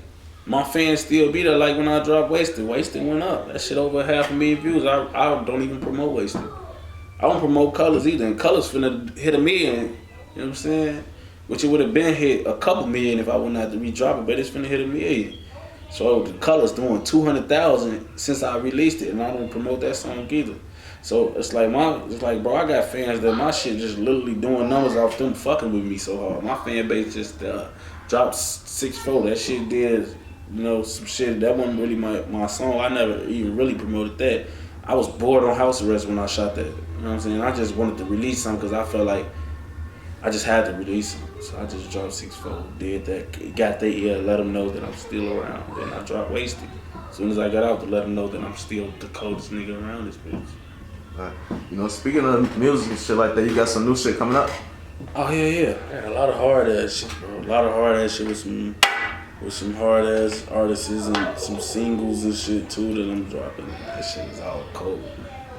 my fans still be there. Like when I dropped Wasted went up. That shit over 500,000 views. I don't even promote Wasted. I don't promote Colors either. And Colors finna hit 1 million. You know what I'm saying? Which it would have been hit a couple million if I wouldn't have to re-drop it, but it's finna hit 1 million. So the Colors doing 200,000 since I released it, and I don't promote that song either. So it's like bro, I got fans that my shit just literally doing numbers off them fucking with me so hard. My fan base just dropped 600. That shit did, you know, some shit that wasn't really my song. I never even really promoted that. I was bored on house arrest when I shot that. You know what I'm saying? I just wanted to release something because I felt like I just had to release them. So I just dropped 600, did that, got their ear, let them know that I'm still around. Then I dropped Wasted. As soon as I got out to let them know that I'm still the coldest nigga around this bitch. Right. You know, speaking of music and shit like that, you got some new shit coming up? Oh yeah. I got a lot of hard ass shit, bro. A lot of hard ass shit with some hard ass artists and some singles and shit too that I'm dropping. That shit is all cold.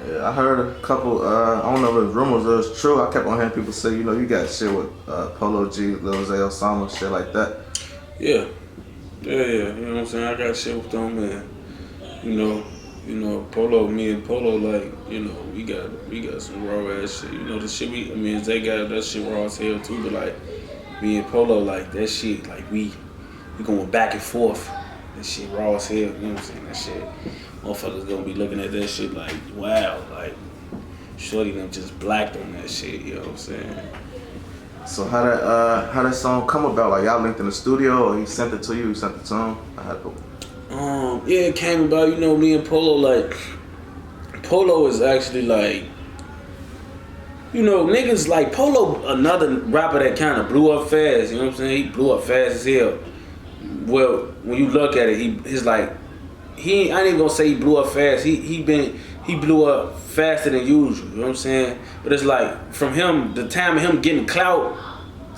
Yeah, I heard a couple, I don't know if it's rumors or it's true. I kept on hearing people say, you know, you got shit with Polo G, Lil Zay Osama, shit like that. Yeah. You know what I'm saying? I got shit with them, man. You know, Polo, me and Polo, like, you know, we got some raw ass shit. You know, the shit Zay got that shit raw as hell too, but like, me and Polo, like, that shit, like, we going back and forth. That shit raw as hell, you know what I'm saying? That shit, motherfuckers gonna be looking at that shit like, wow, like, shorty them just blacked on that shit, you know what I'm saying? So how that song come about? Like, y'all linked in the studio, or he sent it to you, you sent it to him? Yeah, it came about, you know, me and Polo, like, Polo is actually like, you know, niggas like Polo, another rapper that kind of blew up fast, you know what I'm saying? He blew up fast as hell. Well, when you look at it, he's like, I ain't even gonna say he blew up fast. He blew up faster than usual. You know what I'm saying? But it's like from him, the time of him getting clout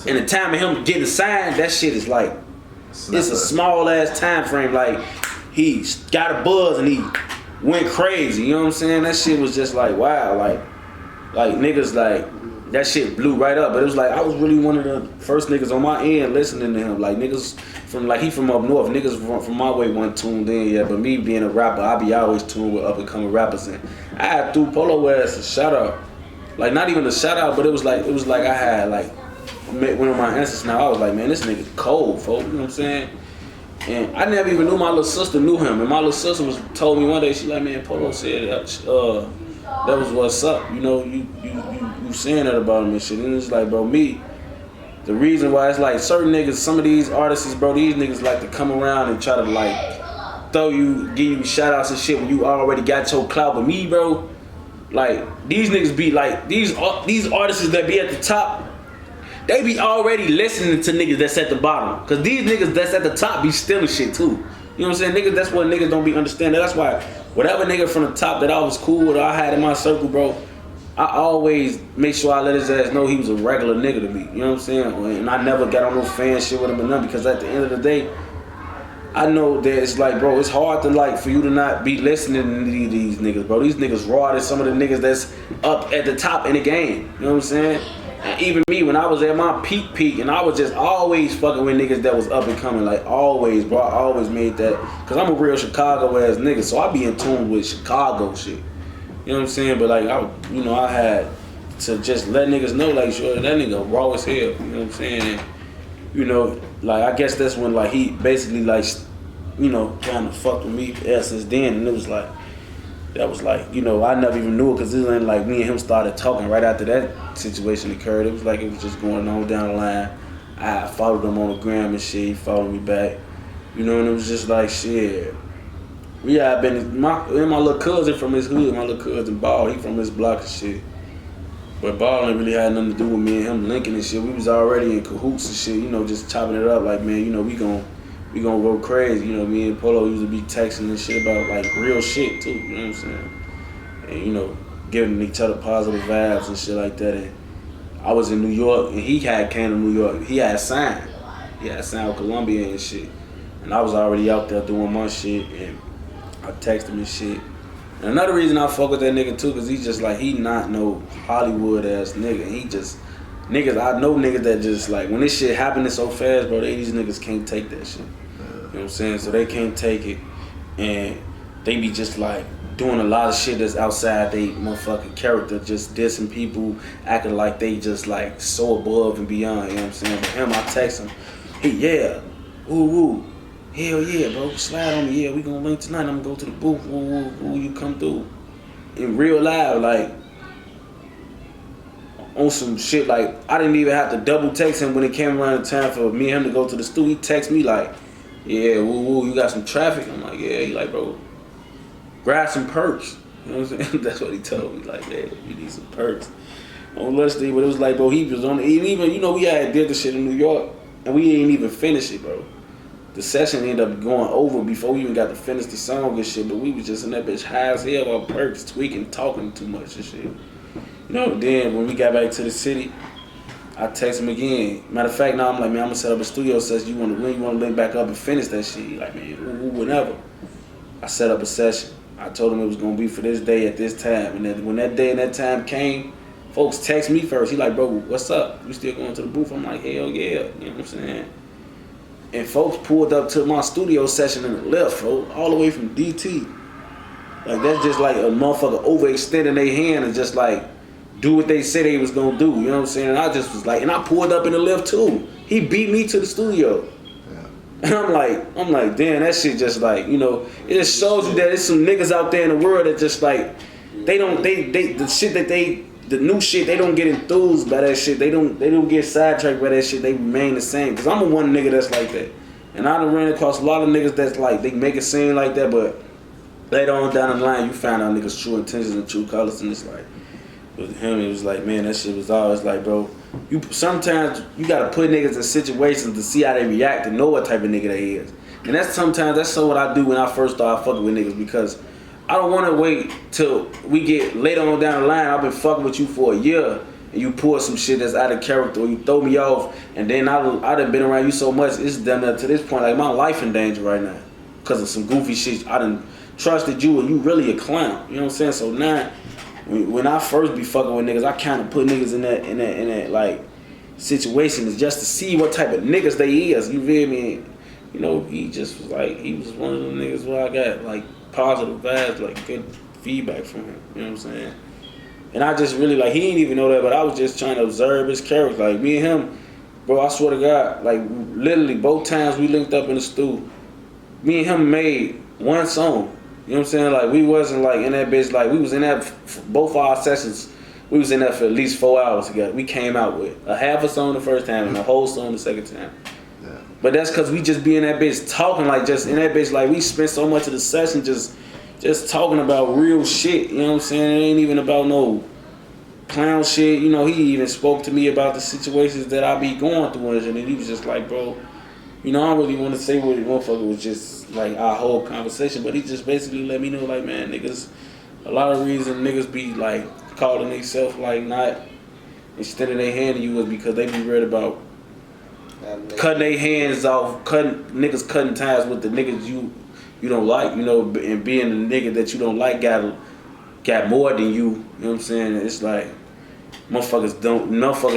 and the time of him getting signed, that shit is like, it's a small ass time frame. Like he got a buzz and he went crazy. You know what I'm saying? That shit was just like wow. Like niggas like. That shit blew right up, but it was like I was really one of the first niggas on my end listening to him. Like niggas from he from up north, niggas from my way weren't tuned in yet. But me being a rapper, I be always tuned with up and coming rappers, and I had threw Polo ass a shout out, like not even a shout out, but it was like I had like one of my ancestors. Now I was like, man, this nigga cold, folks. You know what I'm saying? And I never even knew my little sister knew him, and my little sister told me one day, she like, man, Polo said that was what's up. You know, you saying that about him and shit. And it's like, bro, the reason why it's like certain niggas, some of these artists, bro, these niggas like to come around and try to like give you shout outs and shit when you already got your clout. But me, bro, like these niggas be like, these artists that be at the top, they be already listening to niggas that's at the bottom. Cause these niggas that's at the top be stealing shit too. You know what I'm saying? Niggas, that's what niggas don't be understanding. That's why whatever nigga from the top that I was cool with or I had in my circle, bro, I always make sure I let his ass know he was a regular nigga to me. You know what I'm saying? And I never got on no fan shit with him or nothing, because at the end of the day, I know that it's like, bro, it's hard to like for you to not be listening to these niggas, bro. These niggas raw than some of the niggas that's up at the top in the game. You know what I'm saying? And even me, when I was at my peak, and I was just always fucking with niggas that was up and coming, like always, bro. I always made that, cause I'm a real Chicago ass nigga, so I be in tune with Chicago shit. You know what I'm saying? But like, I had to just let niggas know, like, sure, that nigga raw as hell. You know what I'm saying? And, you know, like, I guess that's when, like, he basically, like, you know, kind of fucked with me since then. And it was like, that was like, you know, I never even knew it, because it was like me and him started talking right after that situation occurred. It was like it was just going on down the line. I followed him on the gram and shit. He followed me back. You know, and it was just like, shit. Yeah, I been my little cousin from his hood. My little cousin Ball, he from his block and shit. But Ball ain't really had nothing to do with me and him linking and shit. We was already in cahoots and shit. You know, just chopping it up like, man, you know, we gonna go crazy. You know, me and Polo used to be texting and shit about like real shit too. You know what I'm saying? And you know, giving each other positive vibes and shit like that. And I was in New York and he came to New York. He had signed. He had signed with Columbia and shit. And I was already out there doing my shit and I texted him and shit. And another reason I fuck with that nigga too, cause he's just like, he not no Hollywood ass nigga. He just, niggas, I know niggas that just like, when this shit happening so fast, bro, these niggas can't take that shit. You know what I'm saying? So they can't take it. And they be just like doing a lot of shit that's outside they motherfucking character, just dissing people, acting like they just like so above and beyond, you know what I'm saying? But him, I text him, hey, yeah, woo woo. Hell yeah, bro, slide on me, yeah, we gonna link tonight, I'm gonna go to the booth, woo, you come through. In real life, like, on some shit, like, I didn't even have to double text him when it came around the time for me and him to go to the studio. He text me like, yeah, woo, you got some traffic? I'm like, yeah, he like, bro, grab some perks. You know what I'm saying? That's what he told me, like, yeah, you need some perks. On Lusty, but it was like, bro, he was on, even, you know, we had did the shit in New York, and we ain't even finished it, bro. The session ended up going over before we even got to finish the song and shit, but we was just in that bitch high as hell on perks, tweaking, talking too much and shit. You know, then when we got back to the city, I text him again. Matter of fact, now I'm like, man, I'm gonna set up a studio session. You wanna link back up and finish that shit? He like, man, whenever. I set up a session. I told him it was gonna be for this day at this time. And then when that day and that time came, folks text me first. He like, bro, what's up? You still going to the booth? I'm like, hell yeah. You know what I'm saying? And folks pulled up to my studio session in the left, bro, all the way from DT. Like, that's just like a motherfucker overextending their hand and just like do what they said they was gonna do. You know what I'm saying? And I just was like, and I pulled up in the lift too. He beat me to the studio. Yeah. And I'm like, damn, that shit just like, you know, it just shows you that there's some niggas out there in the world that just like, the shit that the new shit, they don't get enthused by that shit. They don't get sidetracked by that shit. They remain the same. Cause I'm a one nigga that's like that. And I done ran across a lot of niggas that's like, they make it seem like that, but later on down the line, you find out niggas' true intentions and true colors, and it's like, with him, it was like, man, that shit was always like, bro, sometimes you gotta put niggas in situations to see how they react and know what type of nigga they is. And that's so what I do when I first start fucking with niggas, because I don't want to wait till we get later on down the line. I've been fucking with you for a year, and you pull some shit that's out of character, or you throw me off, and then I done been around you so much, it's done up to this point, like my life in danger right now, because of some goofy shit. I done trusted you, and you really a clown. You know what I'm saying? So now, when I first be fucking with niggas, I kind of put niggas in that like situation just to see what type of niggas they is. You feel me? You know, he just was like, he was one of them niggas where I got like positive vibes, like good feedback from him. You know what I'm saying? And I just really, like, he didn't even know that, but I was just trying to observe his character. Like, me and him, bro, I swear to God, like, literally both times we linked up in the stew, me and him made one song. You know what I'm saying? Like, we wasn't like in that bitch, like, we was in that, both our sessions, we was in that for at least 4 hours together. We came out with a half a song the first time and a whole song the second time. Yeah. But that's because we just be in that bitch talking, like, just in that bitch, like, we spent so much of the session just talking about real shit. You know what I'm saying? It ain't even about no clown shit. You know, he even spoke to me about the situations that I be going through, and he was just like, bro, you know, I don't really want to say what the motherfucker was just like our whole conversation, but he just basically let me know, like, man, niggas, a lot of reason niggas be like calling themselves like not extending their hand to you is because they be worried about cutting their hands off, niggas cutting ties with the niggas you don't like, you know, and being the nigga that you don't like got more than you. You know what I'm saying? It's like motherfuckers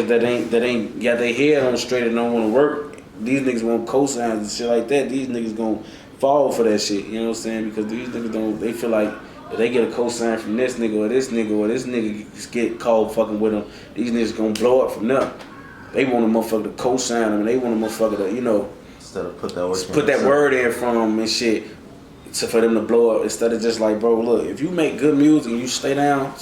that ain't got their head on straight and don't want to work. These niggas want cosigns and shit like that. These niggas gonna fall for that shit. You know what I'm saying? Because these niggas they feel like if they get a cosign from this nigga or this nigga get called fucking with them, these niggas gonna blow up from them. They want a motherfucker to cosign them, and they want a motherfucker to, you know, instead of put that word in from them and shit, for them to blow up, instead of just like, bro, look, if you make good music and you stay down,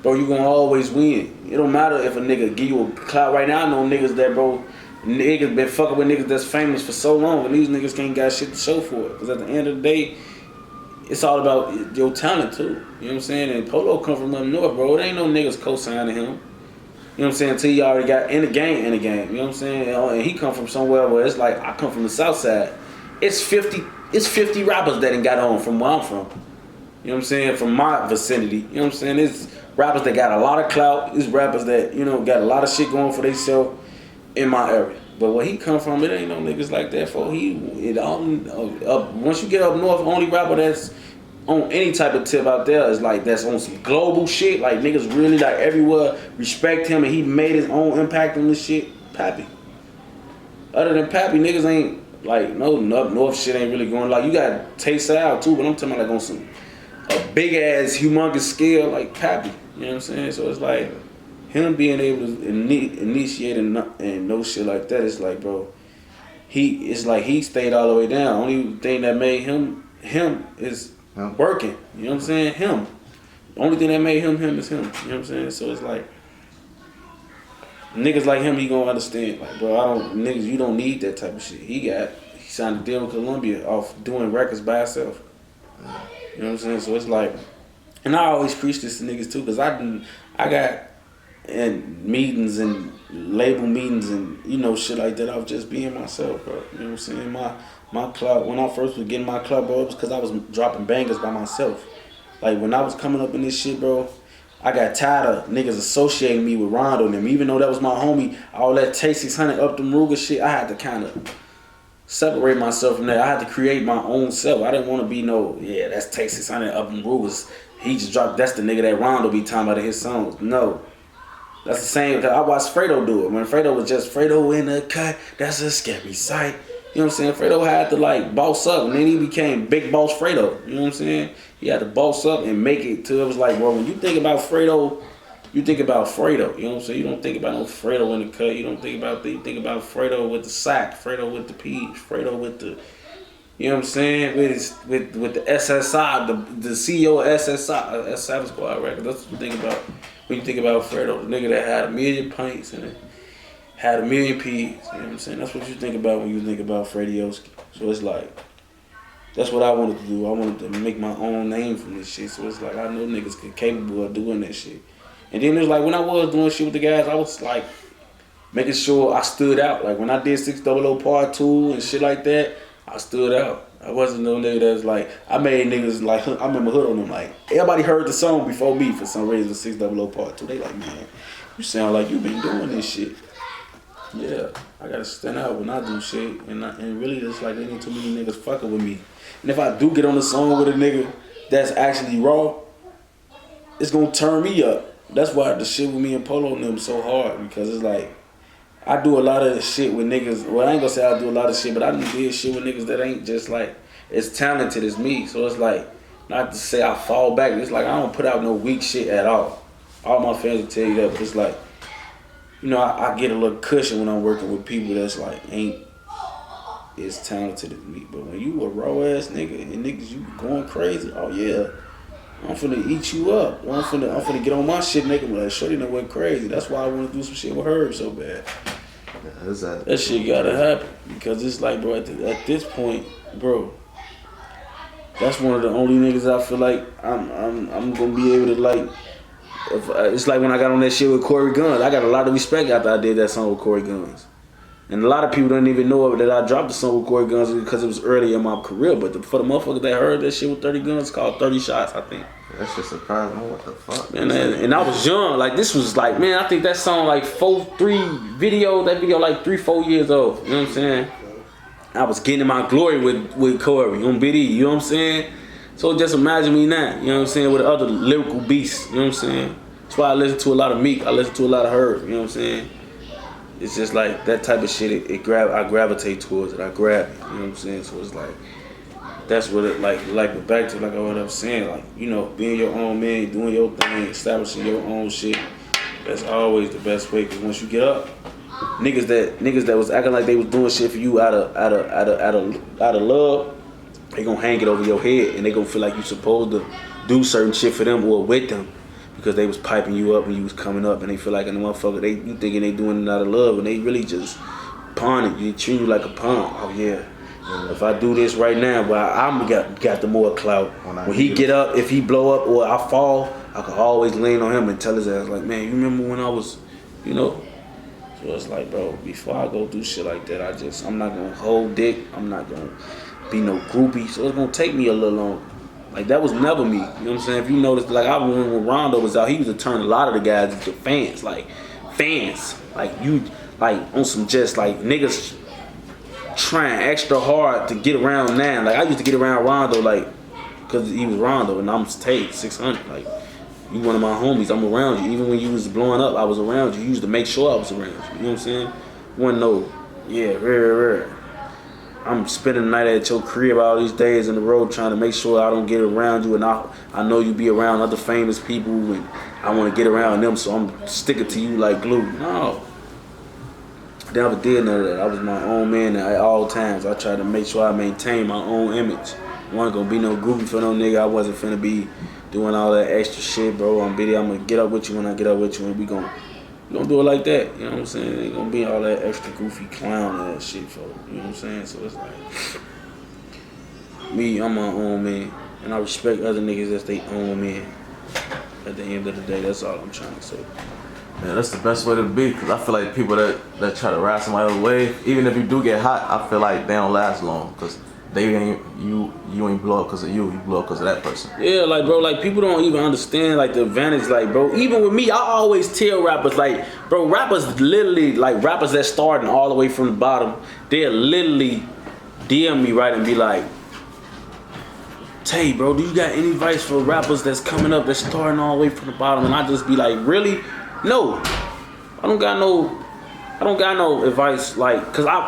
bro, you gonna always win. It don't matter if a nigga give you a clout. Right now, I know niggas that, bro, niggas been fucking with niggas that's famous for so long, and these niggas can't got shit to show for it. Because at the end of the day, it's all about your talent too. You know what I'm saying? And Polo come from up north, bro. There ain't no niggas co-signing him. You know what I'm saying? Until you already got in the game. You know what I'm saying? And he come from somewhere where it's like, I come from the south side. It's 50 rappers that ain't got on from where I'm from. You know what I'm saying? From my vicinity. You know what I'm saying? It's rappers that got a lot of clout. It's rappers that, you know, got a lot of shit going for themselves in my area. But where he come from, it ain't no niggas like that. For once you get up north, only rapper that's on any type of tip out there is like that's on some global shit. Like niggas really like everywhere respect him, and he made his own impact on this shit. Pappy. Other than Pappy, niggas ain't like no up north shit ain't really going. Like you got Tay600 too, but I'm talking about like on some a big ass humongous scale like Pappy. You know what I'm saying? So it's like. Him being able to initiate and no shit like that, it's like, bro, it's like he stayed all the way down. Only thing that made him is working. You know what I'm saying? Him. The only thing that made him is him. You know what I'm saying? So it's like, niggas like him, he gonna understand. Like, bro, you don't need that type of shit. He signed a deal with Columbia off doing records by himself. You know what I'm saying? So it's like, and I always preach this to niggas too, because I got and meetings and label meetings and you know shit like that. I was just being myself, bro. You know what I'm saying? My club, when I first was getting my club, bro, it was because I was dropping bangers by myself. Like when I was coming up in this shit, bro, I got tired of niggas associating me with Rondo and them. Even though that was my homie, all that Tay600 up them Ruger shit, I had to kind of separate myself from that. I had to create my own self. I didn't want to be that's Tay600 up them Rugers. He just dropped, that's the nigga that Rondo be talking about in his songs. No. That's the same, cause I watched Fredo do it. When Fredo was just Fredo in the cut, that's a scary sight. You know what I'm saying? Fredo had to like boss up, and then he became Big Boss Fredo. You know what I'm saying? He had to boss up and make it till it was like, bro, when you think about Fredo, you think about Fredo. You know what I'm saying? You don't think about no Fredo in the cut. You don't think about you think about Fredo with the sack, Fredo with the peach, Fredo with the, you know what I'm saying? With the SSI, the CEO of SSI, Savage Squad record. That's what you think about. When you think about Fredo, the nigga that had 1 million pints and had 1 million P's, you know what I'm saying? That's what you think about when you think about Fredioski. So it's like, that's what I wanted to do. I wanted to make my own name from this shit. So it's like, I know niggas capable of doing that shit. And then it's like, when I was doing shit with the guys, I was like, making sure I stood out. Like when I did 600 Part 2 and shit like that, I stood out. I wasn't no nigga that was like, I made niggas like, I remember Hood on them like, everybody heard the song before me for some reason, 600 Part 2. They like, man, you sound like you been doing this shit. Yeah, I gotta stand out when I do shit. And really it's like, there ain't too many niggas fucking with me. And if I do get on the song with a nigga that's actually raw, it's gonna turn me up. That's why the shit with me and Polo and them so hard, because it's like, I do a lot of shit with niggas. Well, I ain't gonna say I do a lot of shit, but I did shit with niggas that ain't just like as talented as me. So it's like, not to say I fall back. It's like I don't put out no weak shit at all. All my fans will tell you that, but it's like, you know, I get a little cushion when I'm working with people that's like ain't as talented as me. But when you a raw ass nigga and niggas you going crazy, oh yeah, I'm finna eat you up. I'm finna get on my shit, nigga. Like, shorty done went crazy. That's why I wanna do some shit with her so bad. That shit gotta happen, because it's like, bro, at this point, bro, that's one of the only niggas I feel like I'm gonna be able to like. It's like when I got on that shit with Corey Guns. I got a lot of respect after I did that song with Corey Guns, and a lot of people don't even know that I dropped the song with Corey Guns because it was early in my career. But for the motherfuckers that heard that shit with 30 Guns, it's called 30 Shots, I think. That shit surprised me. What the fuck? And I was young. Like, this was like, man, I think that song like that video like 3-4 years old. You know what I'm saying? I was getting my glory with Corey on BD. You know what I'm saying? So just imagine me now. You know what I'm saying? With other lyrical beasts. You know what I'm saying? That's why I listen to a lot of Meek. I listen to a lot of Herb. You know what I'm saying? It's just like that type of shit. I gravitate towards it. I grab it. You know what I'm saying? So it's like, that's what it like back to like what I'm saying, like, you know, being your own man, doing your thing, establishing your own shit. That's always the best way, because once you get up, niggas that was acting like they was doing shit for you out of love, they gonna hang it over your head, and they gonna feel like you supposed to do certain shit for them or with them, because they was piping you up when you was coming up, and they feel like a motherfucker, you thinking they doing it out of love, and they really just pawning you, treat you like a pawn. Oh yeah. If I do this right now, but I'm got the more clout. When he get up, if he blow up or I fall, I can always lean on him and tell his ass like, man, you remember when I was, you know? So it's like, bro, before I go do shit like that, I'm not gonna hold dick. I'm not gonna be no groupie. So it's gonna take me a little longer. Like that was never me. You know what I'm saying? If you notice, like I remember when Rondo was out, he was to turn a lot of the guys into fans. Like you, like on some just like niggas trying extra hard to get around now. Like I used to get around Rondo, like, cause he was Rondo and I'm Tay600. Like, you one of my homies, I'm around you. Even when you was blowing up, I was around you. You used to make sure I was around you. You know what I'm saying? Wasn't no, yeah, rare. I'm spending the night at your crib all these days in the road trying to make sure I don't get around you, and I know you be around other famous people and I want to get around them, so I'm sticking to you like glue. No. Never did none of that. I was my own man at all times. I tried to make sure I maintained my own image. I wasn't gonna be no groupie for no nigga. I wasn't finna be doing all that extra shit, bro. I'm gonna get up with you when I get up with you, and we gonna do it like that. You know what I'm saying? Ain't gonna be all that extra goofy clown ass shit for you know what I'm saying? So it's like me, I'm my own man, and I respect other niggas as they own men. At the end of the day, that's all I'm trying to say. Yeah, that's the best way to be, because I feel like people that try to ride somebody else's wave, even if you do get hot, I feel like they don't last long, because they ain't, you ain't blow up because of you blow up because of that person. Yeah, like, bro, like, people don't even understand, like, the advantage, like, bro, even with me, I always tell rappers, like, bro, rappers literally, like, rappers that starting all the way from the bottom, they'll literally DM me, right, and be like, Tay, bro, do you got any advice for rappers that's coming up, that's starting all the way from the bottom? And I just be like, really? No, I don't got no advice, like,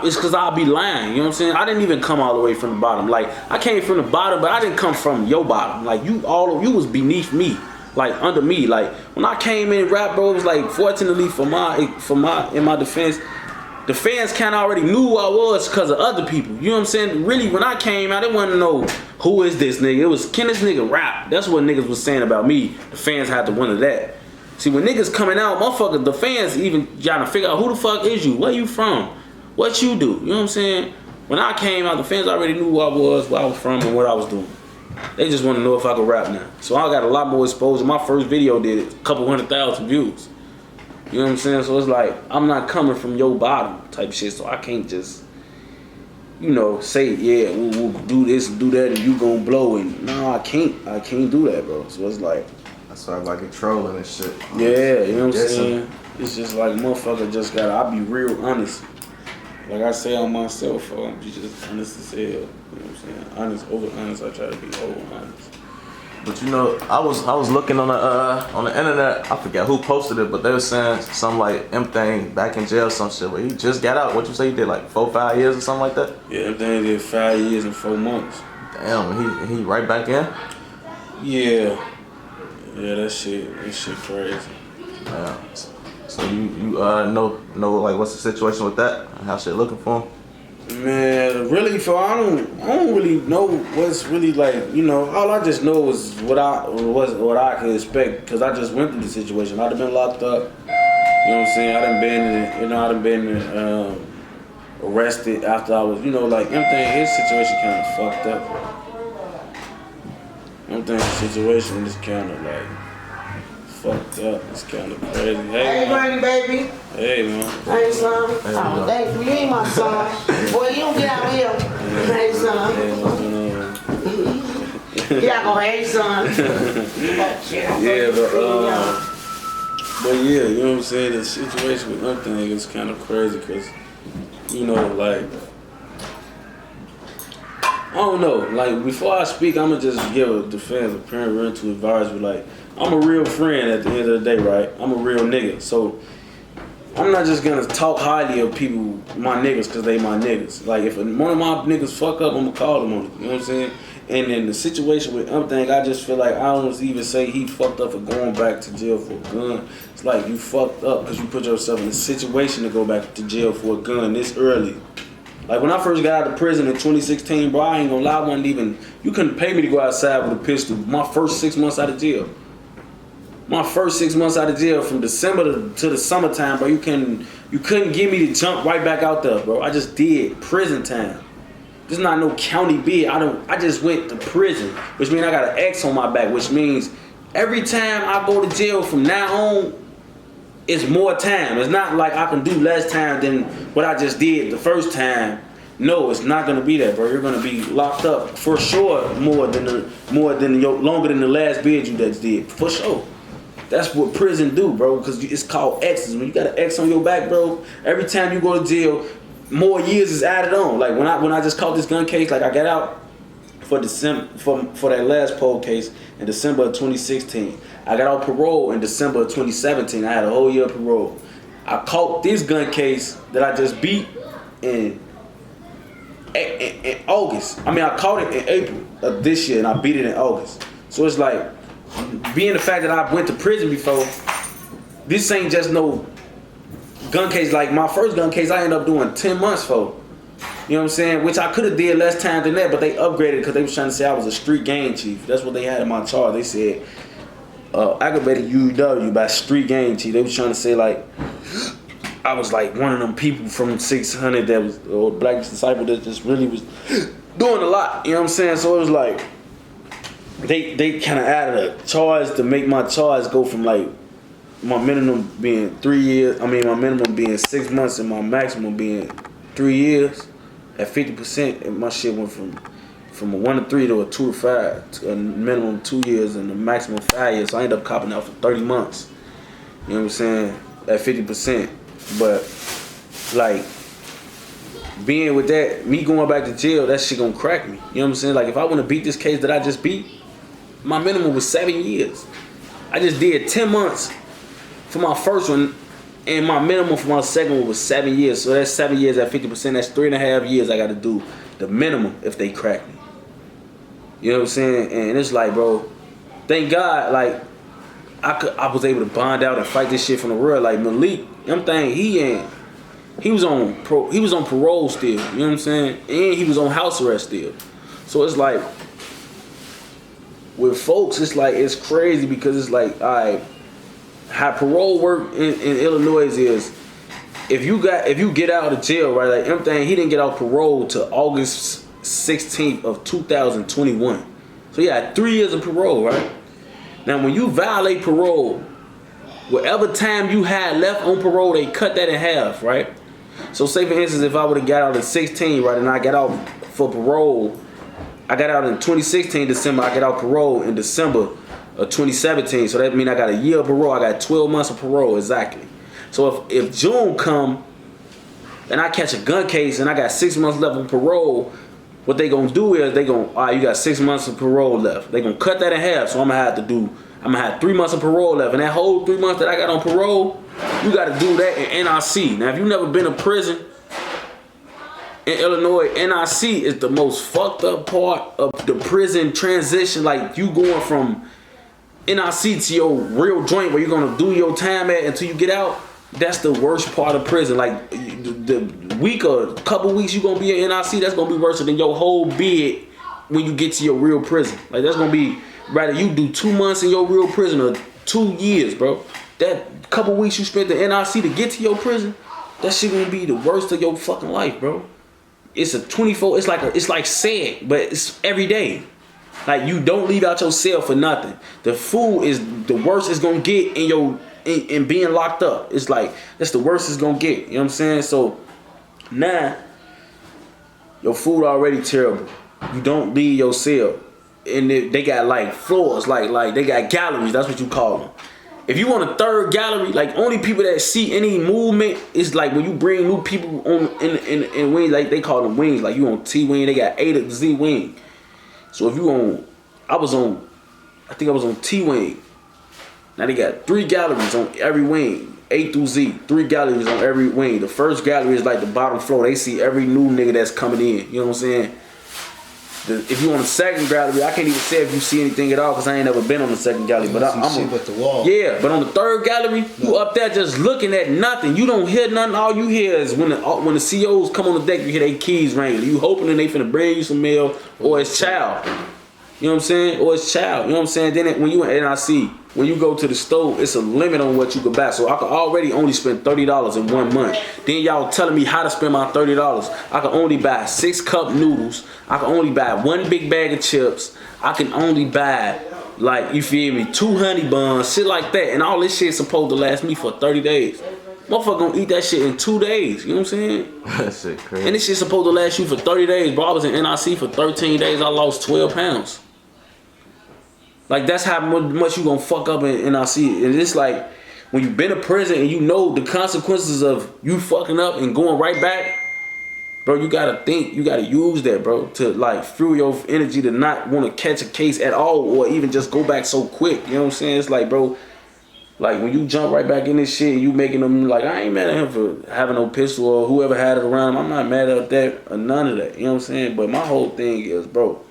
it's cause I'll be lying, you know what I'm saying? I didn't even come all the way from the bottom. Like, I came from the bottom, but I didn't come from your bottom. Like, you was beneath me, like, under me. Like, when I came in rap, bro, it was like, fortunately in my defense, the fans kind of already knew who I was because of other people. You know what I'm saying? Really, when I came out, they wanted to know, who is this nigga? It was, can this nigga rap? That's what niggas was saying about me. The fans had to wonder that. See, when niggas coming out, motherfuckers, the fans even trying to figure out who the fuck is you? Where you from? What you do? You know what I'm saying? When I came out, the fans already knew who I was, where I was from, and what I was doing. They just want to know if I could rap now. So I got a lot more exposure. My first video did a couple 100,000 views. You know what I'm saying? So it's like, I'm not coming from your bottom type shit, so I can't just, you know, say, yeah, we'll do this and do that and you gonna blow. And no, I can't do that, bro. So it's like, that's why I like trolling and shit. yeah, you know what I'm saying? It's just like, motherfucker just gotta, I be real honest. Like I say on myself, I'm just honest as hell. You know what I'm saying? Honest, over honest, I try to be over honest. But you know, I was looking on the internet, I forget who posted it, but they were saying something like M-Thing back in jail, some shit, but he just got out. What you say he did, like 4-5 years or something like that? Yeah, M-Thing did 5 years and 4 months. Damn, he right back in? Yeah. Yeah, that shit crazy. Yeah. So you know like what's the situation with that? How shit looking for him? Man, really, I don't really know what's really like, you know, all I just know is what I could expect, because I just went through the situation. I'd have been locked up, you know what I'm saying? I done been arrested after I was, you know, like, his situation kind of fucked up. The situation is kind of like fucked up. It's kind of crazy. Hey, Granny, baby. Hey, man. Hey, son. Oh, thank you. You ain't my son. Boy, you don't get out here. Hey, son. Get out, go, hey, son. Yeah, but yeah, you know what I'm saying? The situation with nothing is kind of crazy because, you know, like, I don't know, like, before I speak, I'm gonna just give the fans a parental advice, but like, I'm a real friend at the end of the day, right? I'm a real nigga, so I'm not just gonna talk highly of people, my niggas, cause they my niggas. Like, if one of my niggas fuck up, I'm gonna call them on it, you know what I'm saying? And in the situation with M-Thing, I just feel like I don't even say he fucked up for going back to jail for a gun. It's like, you fucked up because you put yourself in a situation to go back to jail for a gun this early. Like, when I first got out of prison in 2016, bro, I ain't gonna lie, you couldn't pay me to go outside with a pistol. My first 6 months out of jail. My first 6 months out of jail, from December to the summertime, bro, you couldn't get me to jump right back out there, bro. I just did prison time. This is not no county bid. I just went to prison, which means I got an X on my back, which means every time I go to jail from now on, it's more time. It's not like I can do less time than what I just did the first time. No, it's not gonna be that, bro. You're gonna be locked up for sure longer than the last bid you just did, for sure. That's what prison do, bro, because it's called X's. When you got an X on your back, bro, every time you go to jail, more years is added on. Like when I just caught this gun case, like I got out for that last poll case in December of 2016. I got out parole in December of 2017. I had a whole year of parole. I caught this gun case that I just beat in August. I mean, I caught it in April of this year and I beat it in August. So it's like, being the fact that I went to prison before, this ain't just no gun case. Like my first gun case, I ended up doing 10 months for. You know what I'm saying? Which I could have did less time than that, but they upgraded because they was trying to say I was a street gang chief. That's what they had in my charge. They said aggravated UW by street gang chief. They was trying to say like I was like one of them people from 600 that was, or Black Disciple that just really was doing a lot. You know what I'm saying? So it was like they kind of added a charge to make my charge go from like my minimum being 3 years. I mean my minimum being 6 months and my maximum being 3 years. At 50%, and my shit went from a 1 to 3 to a 2 to 5, to a minimum 2 years and a maximum 5 years. So I ended up copping out for 30 months. You know what I'm saying? At 50%. But like being with that, me going back to jail, that shit gonna crack me. You know what I'm saying? Like if I wanna beat this case that I just beat, my minimum was 7 years. I just did 10 months for my first one. And my minimum for my second one was 7 years. So that's 7 years at 50%. That's 3.5 years I got to do the minimum if they crack me. You know what I'm saying? And it's like, bro, thank God, like, I was able to bond out and fight this shit from the real. Like Malik, I'm thinking he was on parole still. You know what I'm saying? And he was on house arrest still. So it's like, with folks, it's like, it's crazy because it's like, all right, how parole work in Illinois is if you get out of jail, right? Like everything, he didn't get out parole till August 16th of 2021. So he had 3 years of parole, right? Now when you violate parole, whatever time you had left on parole, they cut that in half, right? So say for instance, if I would have got out at 16, right, and I got out for parole, I got out in 2016 December, I got out parole in December of 2017, so that means I got a year of parole. I got 12 months of parole exactly. So if June come and I catch a gun case and I got 6 months left of parole, what they gonna do is they gonna, all right, you got 6 months of parole left. They gonna cut that in half. So I'm gonna have 3 months of parole left, and that whole 3 months that I got on parole, you gotta do that in NRC. Now if you've never been to prison in Illinois, NRC is the most fucked up part of the prison transition. Like you going from NRC to your real joint where you're gonna do your time at until you get out. That's the worst part of prison. Like the week or couple weeks you gonna be in NRC, that's gonna be worse than your whole bid when you get to your real prison. Like that's gonna be, rather you do 2 months in your real prison or 2 years, bro. That couple weeks you spent in NRC to get to your prison, that shit gonna be the worst of your fucking life, bro. It's a 24. It's like sad, but it's every day. Like you don't leave out your cell for nothing. The food is the worst it's gonna get in being locked up. It's like that's the worst it's gonna get. You know what I'm saying? So now your food already terrible. You don't leave your cell, and they got like floors, like they got galleries. That's what you call them. If you want a third gallery, like only people that see any movement is like when you bring new people on in wings, like they call them wings. Like you on T wing, they got A to Z wing. So if you on, I think I was on T wing. Now they got 3 galleries on every wing, A through Z, 3 galleries on every wing. The first gallery is like the bottom floor. They see every new nigga that's coming in. You know what I'm saying? If you on the second gallery, I can't even say if you see anything at all because I ain't never been on the second gallery. But I'm on the wall. Yeah, but on the third gallery, you up there just looking at nothing. You don't hear nothing. All you hear is when the COs come on the deck, you hear their keys ringing. You hoping that they finna bring you some mail or it's child. You know what I'm saying? Or his child. You know what I'm saying? Then when you in NIC, when you go to the store, it's a limit on what you can buy. So I could already only spend $30 in 1 month. Then y'all telling me how to spend my $30. I can only buy 6 cup noodles. I can only buy 1 big bag of chips. I can only buy, like, you feel me, 2 honey buns, shit like that. And all this shit supposed to last me for 30 days. Motherfucker gonna eat that shit in 2 days. You know what I'm saying? That shit crazy. And this shit supposed to last you for 30 days. Bro, I was in NIC for 13 days. I lost 12 pounds. Like, that's how much you gonna fuck up in NIC. And it's like, when you been in prison and you know the consequences of you fucking up and going right back, bro, you gotta think, you gotta use that, bro, to like fuel your energy to not want to catch a case at all or even just go back so quick. You know what I'm saying? It's like, bro, like when you jump right back in this shit, you making them like, I ain't mad at him for having no pistol or whoever had it around him. I'm not mad at that or none of that. You know what I'm saying? But my whole thing is, bro,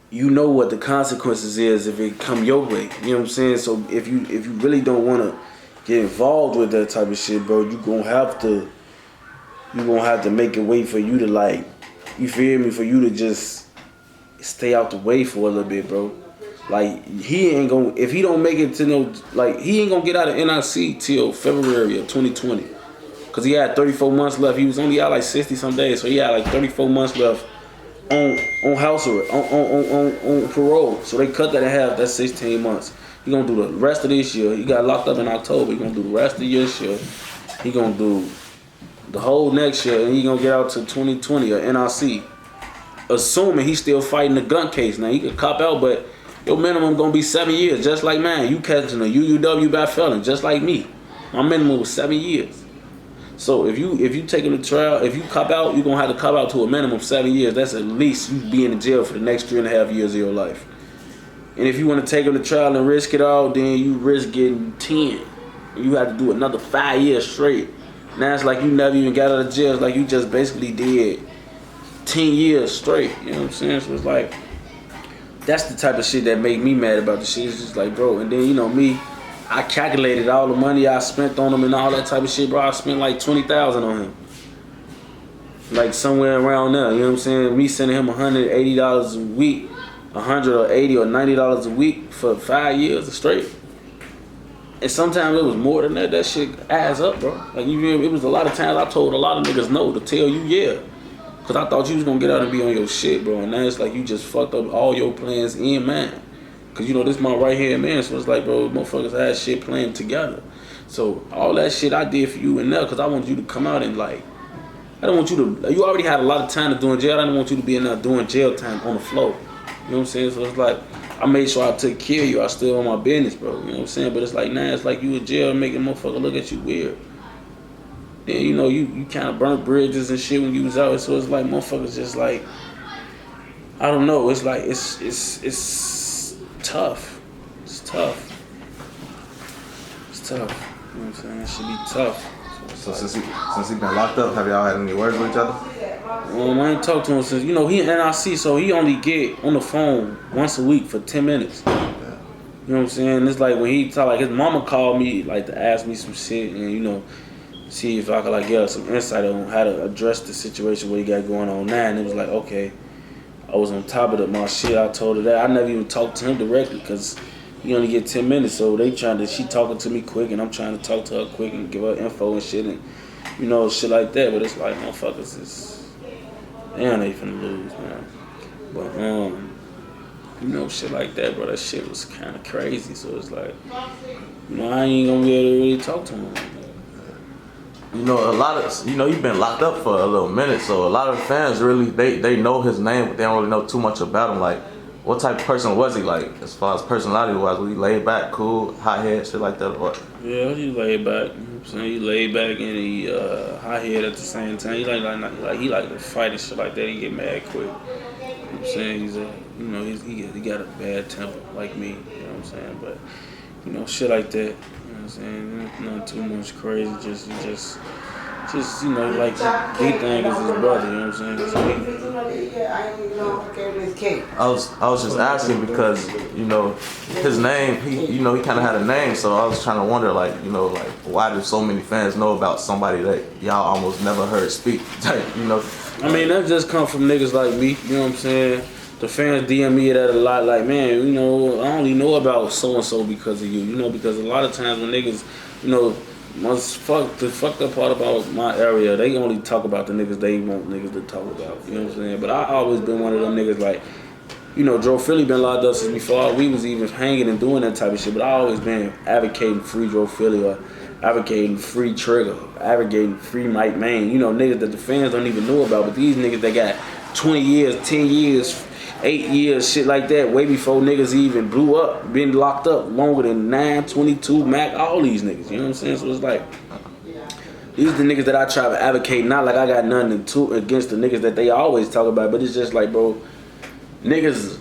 you know what the consequences is if it come your way. You know what I'm saying? So if you really don't want to get involved with that type of shit, bro, you gonna have to make it wait for you to, like, you feel me, for you to just stay out the way for a little bit, bro. Like, he ain't gonna, if he don't make it to no, like, he ain't gonna get out of NIC till February of 2020. Cause he had 34 months left. He was only out like 60 some days, so he had like 34 months left on house arrest, on parole. So they cut that in half. That's 16 months. He gonna do the rest of this year. He got locked up in October. He gonna do the rest of this year. He gonna do the whole next year, and he gonna get out to 2020 or NIC. Assuming he's still fighting the gun case. Now he could cop out, but your minimum gonna be 7 years, just like mine. You catching a UUW by felon, just like me. My minimum was 7 years. So if you taking the trial, if you cop out, you're gonna have to cop out to a minimum of 7 years. That's at least you be in jail for the next 3.5 years of your life. And if you want to take him to trial and risk it all, then you risk getting 10. You have to do another 5 years straight. Now it's like you never even got out of jail. It's like you just basically did 10 years straight. You know what I'm saying? So it's like, that's the type of shit that make me mad about the shit. It's just like, bro, and then, you know, me, I calculated all the money I spent on him and all that type of shit, bro. I spent like $20,000 on him. Like somewhere around there, you know what I'm saying? Me sending him $180 a week, $100 or $80 or $90 a week for 5 years straight. And sometimes it was more than that. That shit adds up, bro. Like, it was a lot of times I told a lot of niggas no to tell you yeah. Cause I thought you was gonna get out and be on your shit, bro. And now it's like you just fucked up all your plans in mine. Cause you know this my right hand man, so it's like, bro, motherfuckers had shit playing together. So all that shit I did for you and now, cause I want you to come out and like, I don't want you to, you already had a lot of time to do in jail. I don't want you to be in there doing jail time on the floor. You know what I'm saying? So it's like, I made sure I took care of you. I still on my business, bro. You know what I'm saying? But it's like, now it's like you in jail making motherfucker look at you weird. Then, you know, you kind of burnt bridges and shit when you was out. So it's like motherfuckers just like, I don't know. It's like, it's tough. It's tough. It's tough. You know what I'm saying? It should be tough. So since he been locked up, have y'all had any words with each other? I ain't talked to him since, you know, he in NIC, so he only get on the phone once a week for 10 minutes. Yeah. You know what I'm saying? It's like when he talk, like his mama called me like to ask me some shit and, you know, see if I could like get her some insight on how to address the situation what he got going on now. And it was like, okay, I was on top of my shit. I told her that. I never even talked to him directly because he only get 10 minutes. So she talking to me quick and I'm trying to talk to her quick and give her info and shit and, you know, shit like that. But it's like, motherfuckers damn, they finna lose, man. But, you know, shit like that, bro, that shit was kind of crazy. So it's like, you know, I ain't gonna be able to really talk to him like that. You know, a lot of, you know, you've been locked up for a little minute, so a lot of fans really, they know his name, but they don't really know too much about him. Like, what type of person was he, like, as far as personality-wise? Was he laid back, cool, hot head, shit like that, or what? Yeah, he laid back. You know what I'm saying? He laid back and he hot head at the same time. He like to fight and shit like that. He get mad quick. You know what I'm saying? He's he got a bad temper like me. You know what I'm saying? But you know, shit like that. You know what I'm saying? Not too much crazy. Just you know, like he think is his brother. You know what I'm saying? So I was just asking because, you know, his name, he kind of had a name, so I was trying to wonder, like, you know, like, why do so many fans know about somebody that y'all almost never heard speak? Like, you know. I mean, that just come from niggas like me, you know what I'm saying? the fans DM me that a lot, like, man, you know, I only know about so and so because of you, you know, because a lot of times when niggas, you know, the fucked up part about my area, they only talk about the niggas they want niggas to talk about, you know what I'm saying? But I always been one of them niggas like, you know, Joe Philly been locked up since before we was even hanging and doing that type of shit, but I always been advocating free Joe Philly or advocating free Trigger, advocating free Mike Main, you know, niggas that the fans don't even know about, but these niggas that got 20 years, 10 years, 8 years, shit like that, way before niggas even blew up, been locked up longer than 9, 22, Mac, all these niggas, you know what I'm saying? So it's like, these are the niggas that I try to advocate, not like I got nothing against the niggas that they always talk about, but it's just like, bro, niggas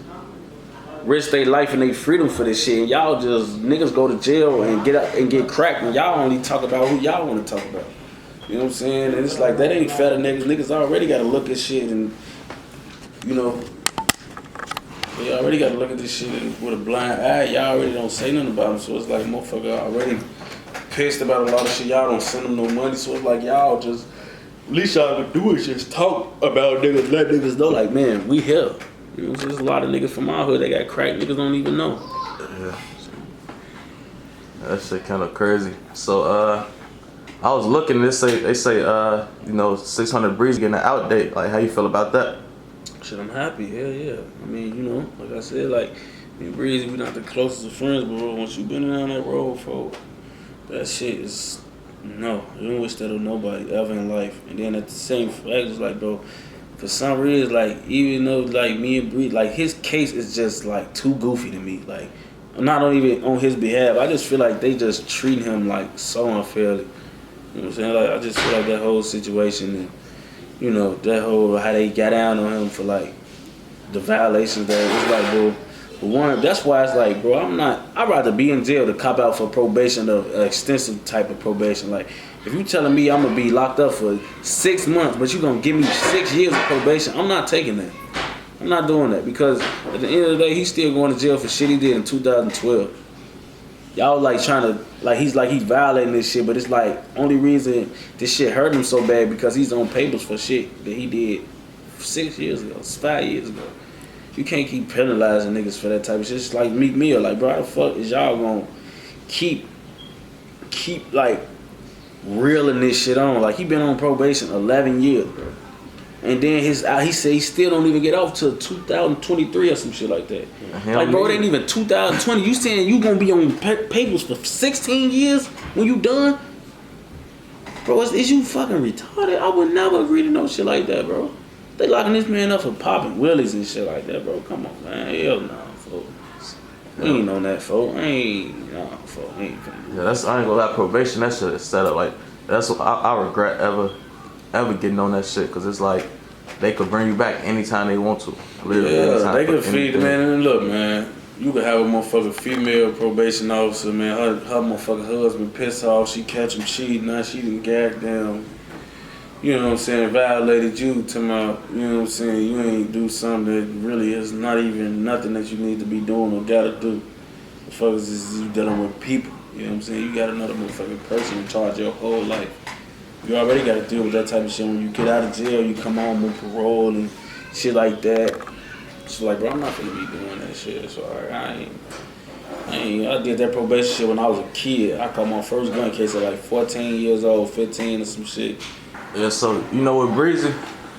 risk their life and their freedom for this shit, and y'all just, niggas go to jail and get up and get cracked, and y'all only talk about who y'all want to talk about. You know what I'm saying? And it's like, that ain't fair to niggas. Niggas already got to look at shit and, you know, they already got to look at this shit with a blind eye. Y'all already don't say nothing about them, so it's like, motherfucker already pissed about a lot of shit. Y'all don't send them no money, so it's like, y'all just, at least y'all can do is just talk about niggas, let niggas know, like, man, we here. You know, there's a lot of niggas from our hood that got cracked, niggas don't even know. Yeah. That shit kind of crazy. So, I was looking, they say, you know, 600Breezy getting an out date. Like, how you feel about that? Shit, I'm happy, hell yeah. I mean, you know, like I said, like, me and Breezy, we not the closest of friends, but bro, once you been down that road, folks, that shit is, no, you don't wish that on nobody ever in life. And then at the same fact, it's like, bro, for some reason, like, even though, like, me and Breezy, like, his case is just, like, too goofy to me. Like, not even on his behalf, I just feel like they just treat him, like, so unfairly. You know what I'm saying? Like, I just feel like that whole situation and, you know, that whole, how they got down on him for, like, the violations that it's like, bro, for one, that's why it's like, bro, I'd rather be in jail to cop out for probation, of an extensive type of probation. Like, if you telling me I'm gonna be locked up for 6 months, but you gonna give me 6 years of probation, I'm not taking that. I'm not doing that, because at the end of the day, he's still going to jail for shit he did in 2012. Y'all like trying to, like, he's violating this shit, but it's like, only reason this shit hurt him so bad because he's on papers for shit that he did 6 years ago, 5 years ago. You can't keep penalizing niggas for that type of shit. It's like Meek Mill, like, bro, how the fuck is y'all gonna keep like reeling this shit on? Like, he been on probation 11 years, bro. And then he said he still don't even get off till 2023 or some shit like that. Like, bro, it ain't even 2020. You saying you gonna be on papers for 16 years when you done? Bro, is you fucking retarded? I would never agree to no shit like that, bro. They locking this man up for popping willies and shit like that, bro. Come on, man. Hell no, folks. We ain't on that, folks. We ain't finna do that. Yeah, I ain't gonna lie, probation, that shit is set up. Like, that's what I regret ever getting on that shit, because it's like, they could bring you back anytime they want to. Literally, yeah, they could feed the man. And look, man, you could have a motherfucking female probation officer, man. Her motherfucking husband pissed off. She catch him cheating. Now she done gagged them. You know what I'm saying? Violated you to my, you know what I'm saying? You ain't do something that really is not even nothing that you need to be doing or gotta do. The fuck is you dealing with people? You know what I'm saying? You got another motherfucking person in charge of your whole life. You already got to deal with that type of shit. When you get out of jail, you come home with parole and shit like that. So like, bro, I'm not gonna be doing that shit. So I did that probation shit when I was a kid. I caught my first gun case at like 14 years old, 15 or some shit. Yeah, so, you know, with Breezy,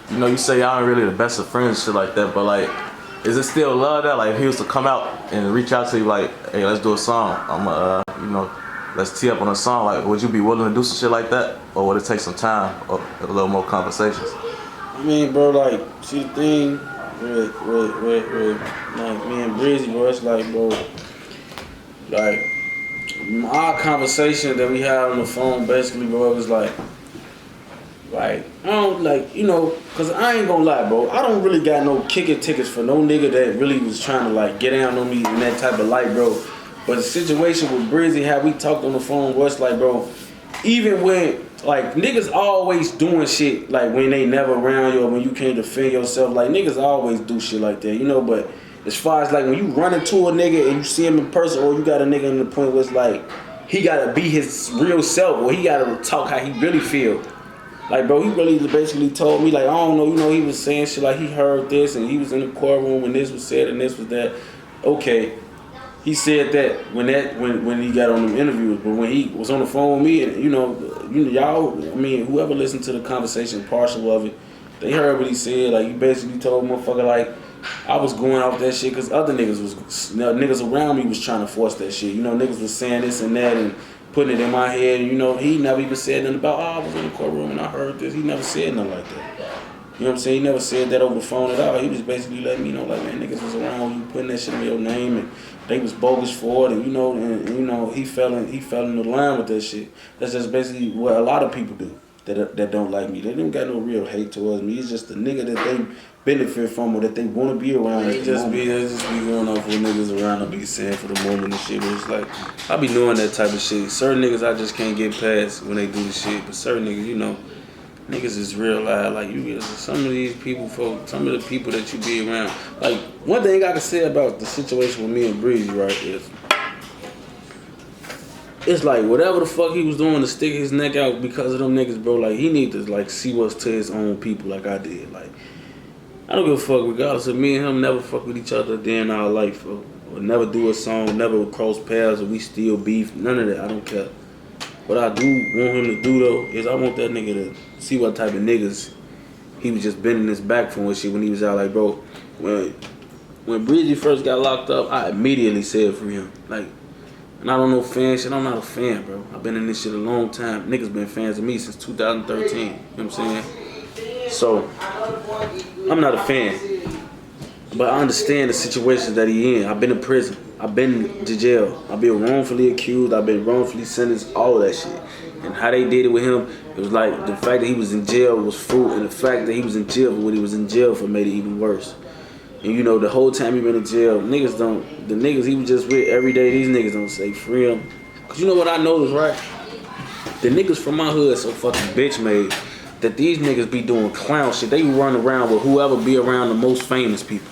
you know, you say y'all ain't really the best of friends, shit like that, but like, is it still love that? Like, if he was to come out and reach out to you like, hey, let's do a song. You know, let's tee up on a song. Like, would you be willing to do some shit like that? Or would it take some time or a little more conversations? I mean, bro, like, see the thing with like me and Breezy, bro, it's like, bro, like, our conversation that we had on the phone, basically, bro, it was like, I don't, like, you know, cause I ain't gonna lie, bro, I don't really got no kicking tickets for no nigga that really was trying to like get down on me in that type of light, bro. But the situation with Breezy, how we talked on the phone, was like, bro, even when, like, niggas always doing shit, like, when they never around you or when you can't defend yourself, like, niggas always do shit like that, you know, but as far as, like, when you run into a nigga and you see him in person, or you got a nigga in the point where it's like, he gotta be his real self, or he gotta talk how he really feel. Like, bro, he really basically told me, like, I don't know, you know, he was saying shit like he heard this and he was in the courtroom when this was said and this was that. Okay, he said that when he got on the interviews, but when he was on the phone with me, and y'all, I mean, whoever listened to the conversation, partial of it, they heard what he said. Like, he basically told motherfucker, like, I was going off that shit because other niggas around me was trying to force that shit. You know, niggas was saying this and that and putting it in my head. And, you know, he never even said nothing about, I was in the courtroom and I heard this. He never said nothing like that. You know what I'm saying? He never said that over the phone at all. He was basically letting me know, like, man, niggas was around you putting that shit in your name and they was bogus for it, and you know, he fell in the line with that shit. That's just basically what a lot of people do that don't like me. They don't got no real hate towards me. It's just the nigga that they benefit from or that they want to be around. They just be going off with niggas around and be saying for the moment and shit. But it's like, I be knowing that type of shit. Certain niggas I just can't get past when they do the shit, but certain niggas, you know, niggas is real loud. Like, you, some of these people, some of the people that you be around. Like, one thing I can say about the situation with me and Breezy, right, is it's like whatever the fuck he was doing to stick his neck out because of them niggas, bro. Like, he need to like see what's to his own people, like I did. Like, I don't give a fuck regardless of me and him never fuck with each other a day in our life, bro. Or never do a song, never cross paths, or we still beef. None of that. I don't care. What I do want him to do though is I want that nigga to see what type of niggas he was just bending his back for and shit when he was out. Like, bro, when Breezy first got locked up, I immediately said free him. Like, and I don't know fan shit. I'm not a fan, bro. I've been in this shit a long time. Niggas been fans of me since 2013. You know what I'm saying? So I'm not a fan, but I understand the situations that he in. I've been in prison. I've been to jail. I've been wrongfully accused. I've been wrongfully sentenced. All of that shit. And how they did it with him, it was like the fact that he was in jail was fruit, and the fact that he was in jail for what he was in jail for made it even worse. And you know, the whole time he been in jail, the niggas he was just with every day, these niggas don't say free him. Cause you know what I noticed, right? The niggas from my hood so fucking bitch made that these niggas be doing clown shit. They run around with whoever be around the most famous people.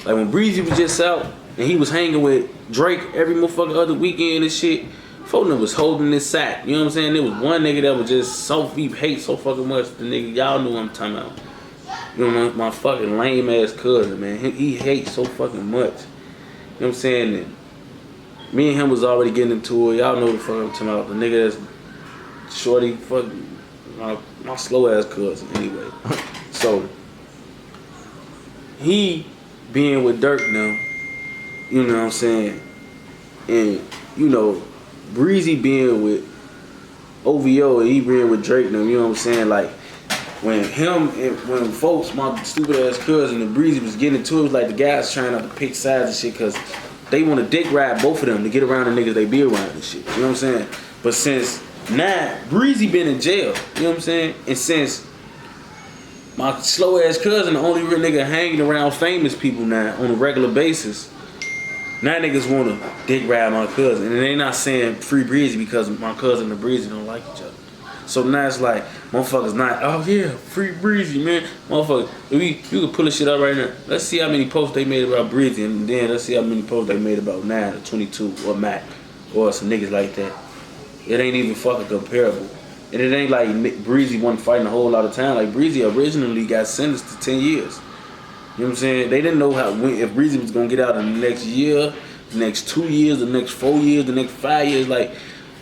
Like when Breezy was just out and he was hanging with Drake every motherfucking other weekend and shit, folk was holding this sack. You know what I'm saying? There was one nigga that was just so deep hate so fucking much. The nigga, y'all knew what I'm talking about. You know, my fucking lame ass cousin, man. He hates so fucking much. You know what I'm saying? And me and him was already getting into it. Y'all know the fuck I'm talking about. The nigga that's shorty, fucking my slow ass cousin anyway. So he being with Dirk now, you know what I'm saying? And you know, Breezy being with OVO and he being with Drake now, you know what I'm saying? Like when folks, my stupid ass cousin and Breezy was getting into it, it was like the guys trying not to pick sides and shit because they want to dick ride both of them to get around the niggas they be around and shit. You know what I'm saying? But since now Breezy been in jail, you know what I'm saying? And since my slow ass cousin, the only real nigga hanging around famous people now on a regular basis, now niggas want to dick ride my cousin. And they not saying free Breezy because my cousin and Breezy don't like each other. So now it's like, motherfuckers not, oh yeah, free Breezy, man. Motherfucker, you can pull this shit up right now. Let's see how many posts they made about Breezy, and then let's see how many posts they made about 9 or 22 or Mac or some niggas like that. It ain't even fucking comparable. And it ain't like Breezy wasn't fighting a whole lot of time. Like Breezy originally got sentenced to 10 years. You know what I'm saying? They didn't know if Breezy was gonna get out in the next year, the next 2 years, the next 4 years, the next 5 years, like,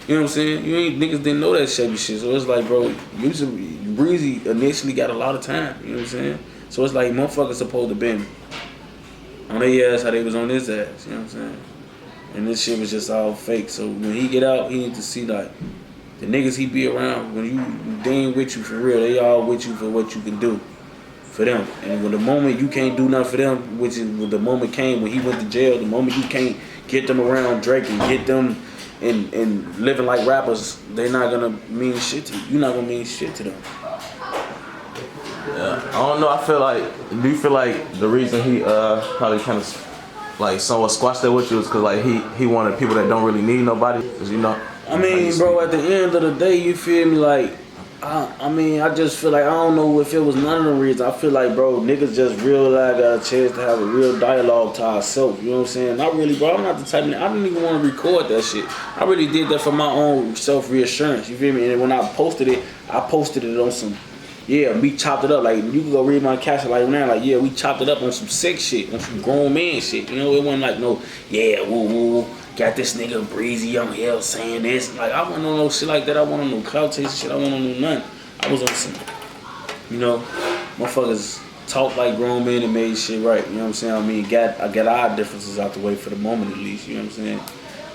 you know what I'm saying? Niggas didn't know that Chevy shit. So it's like, bro, Breezy initially got a lot of time. You know what I'm saying? So it's like motherfuckers supposed to been on their ass how they was on his ass. You know what I'm saying? And this shit was just all fake. So when he get out, he need to see like the niggas he be around, when they ain't with you for real, they all with you for what you can do for them. And when the moment you can't do nothing for them, which is when the moment came when he went to jail, the moment you can't get them around Drake and get them and living like rappers, they not gonna mean shit to you. You're not gonna mean shit to them. Yeah, I don't know. I feel like, do you feel like the reason he probably kind of like somewhat squashed that with you is because like he wanted people that don't really need nobody? Cause you know. I mean, bro, at the end of the day, you feel me? Like, I just feel like I don't know if it was none of the reasons. I feel like, bro, niggas just real got a chance to have a real dialogue to ourselves. You know what I'm saying? Not really, bro. I'm not the type of nigga. I didn't even want to record that shit. I really did that for my own self reassurance. You feel me? And when I posted it on some yeah, we chopped it up. Like, you can go read my caption like now, like, yeah, we chopped it up on some sick shit, on some grown man shit. You know, it wasn't like no, yeah, woo, got this nigga Breezy on here saying this. Like, I wasn't on no shit like that. I wasn't on no clout chasing shit. I wasn't on no nothing. I was on some, you know, motherfuckers talk like grown men and made shit right. You know what I'm saying? I mean, I got our differences out the way for the moment at least. You know what I'm saying?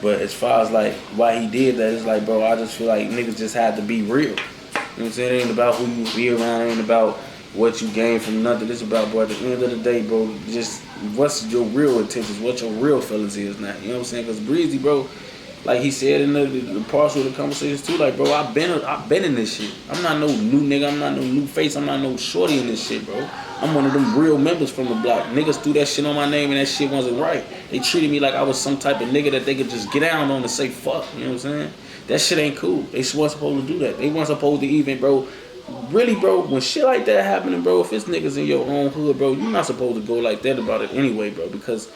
But as far as like why he did that, it's like, bro, I just feel like niggas just had to be real. You know what I'm saying? It ain't about who you be around. It ain't about what you gain from nothing. It's about, bro, at the end of the day, bro, just what's your real intentions, what your real feelings is now. You know what I'm saying? Because Breezy, bro, like he said in the partial of the conversations too, like, bro, I've been in this shit. I'm not no new nigga. I'm not no new face. I'm not no shorty in this shit, bro. I'm one of them real members from the block. Niggas threw that shit on my name and that shit wasn't right. They treated me like I was some type of nigga that they could just get down on and say fuck. You know what I'm saying? That shit ain't cool. They weren't supposed to do that. They weren't supposed to even, bro. Really, bro, when shit like that happening, bro, if it's niggas in your own hood, bro, you're not supposed to go like that about it anyway, bro, because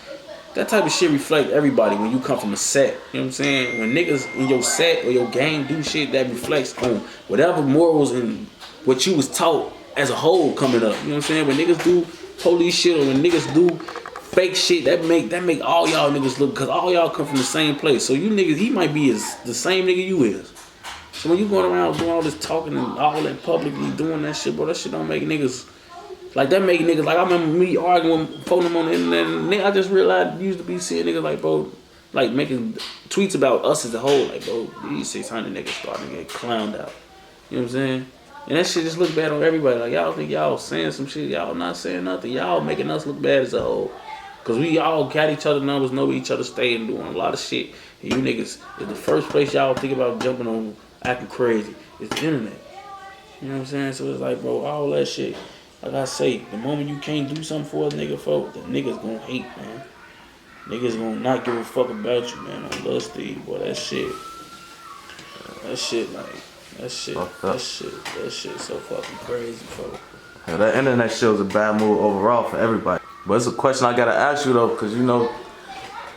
that type of shit reflect everybody when you come from a set. You know what I'm saying? When niggas in your set or your game do shit, that reflects on whatever morals and what you was taught as a whole coming up. You know what I'm saying? When niggas do police shit or when niggas do fake shit, that make all y'all niggas look, because all y'all come from the same place. So you niggas, he might be the same nigga you is. So when you going around doing all this talking and all that publicly doing that shit, bro, that shit don't make niggas, like that make niggas, like I remember me arguing, phoning them on the internet, and I just realized you used to be seeing niggas like, bro, like making tweets about us as a whole, like, bro, these 600 niggas starting to get clowned out. You know what I'm saying? And that shit just look bad on everybody. Like, y'all think y'all saying some shit, y'all not saying nothing. Y'all making us look bad as a whole. Cause we all got each other numbers, know each other stay and doing a lot of shit. And you niggas is the first place y'all think about jumping on, acting crazy. It's the internet. You know what I'm saying? So it's like, bro, all that shit. Like I say, the moment you can't do something for a nigga, folk, the niggas gonna hate, man. Niggas gonna not give a fuck about you, man. On Lil Steve, boy, that shit, like, that shit so fucking crazy, folk. Yeah, that internet shit was a bad move overall for everybody. But it's a question I gotta ask you though, cause you know,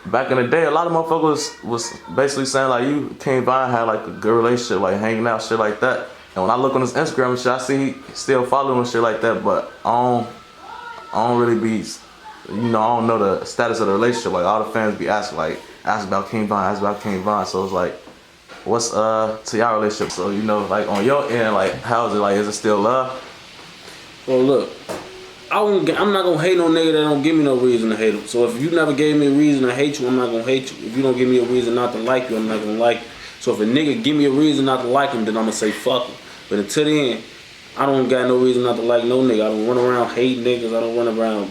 back in the day, a lot of motherfuckers was basically saying like you, King Von had like a good relationship, like hanging out, shit like that. And when I look on his Instagram and shit, I see he still following shit like that, but I don't really be, you know, I don't know the status of the relationship. Like all the fans be asking, like, ask about King Von, ask about King Von. So it's like, what's to y'all relationship? So, you know, like on your end, like how is it? Like, is it still love? Well, look, I'm not gonna hate no nigga that don't give me no reason to hate him. So if you never gave me a reason to hate you, I'm not gonna hate you. If you don't give me a reason not to like you, I'm not gonna like you. So if a nigga give me a reason not to like him, then I'm gonna say fuck him. But until then, I don't got no reason not to like no nigga. I don't run around hating niggas. I don't run around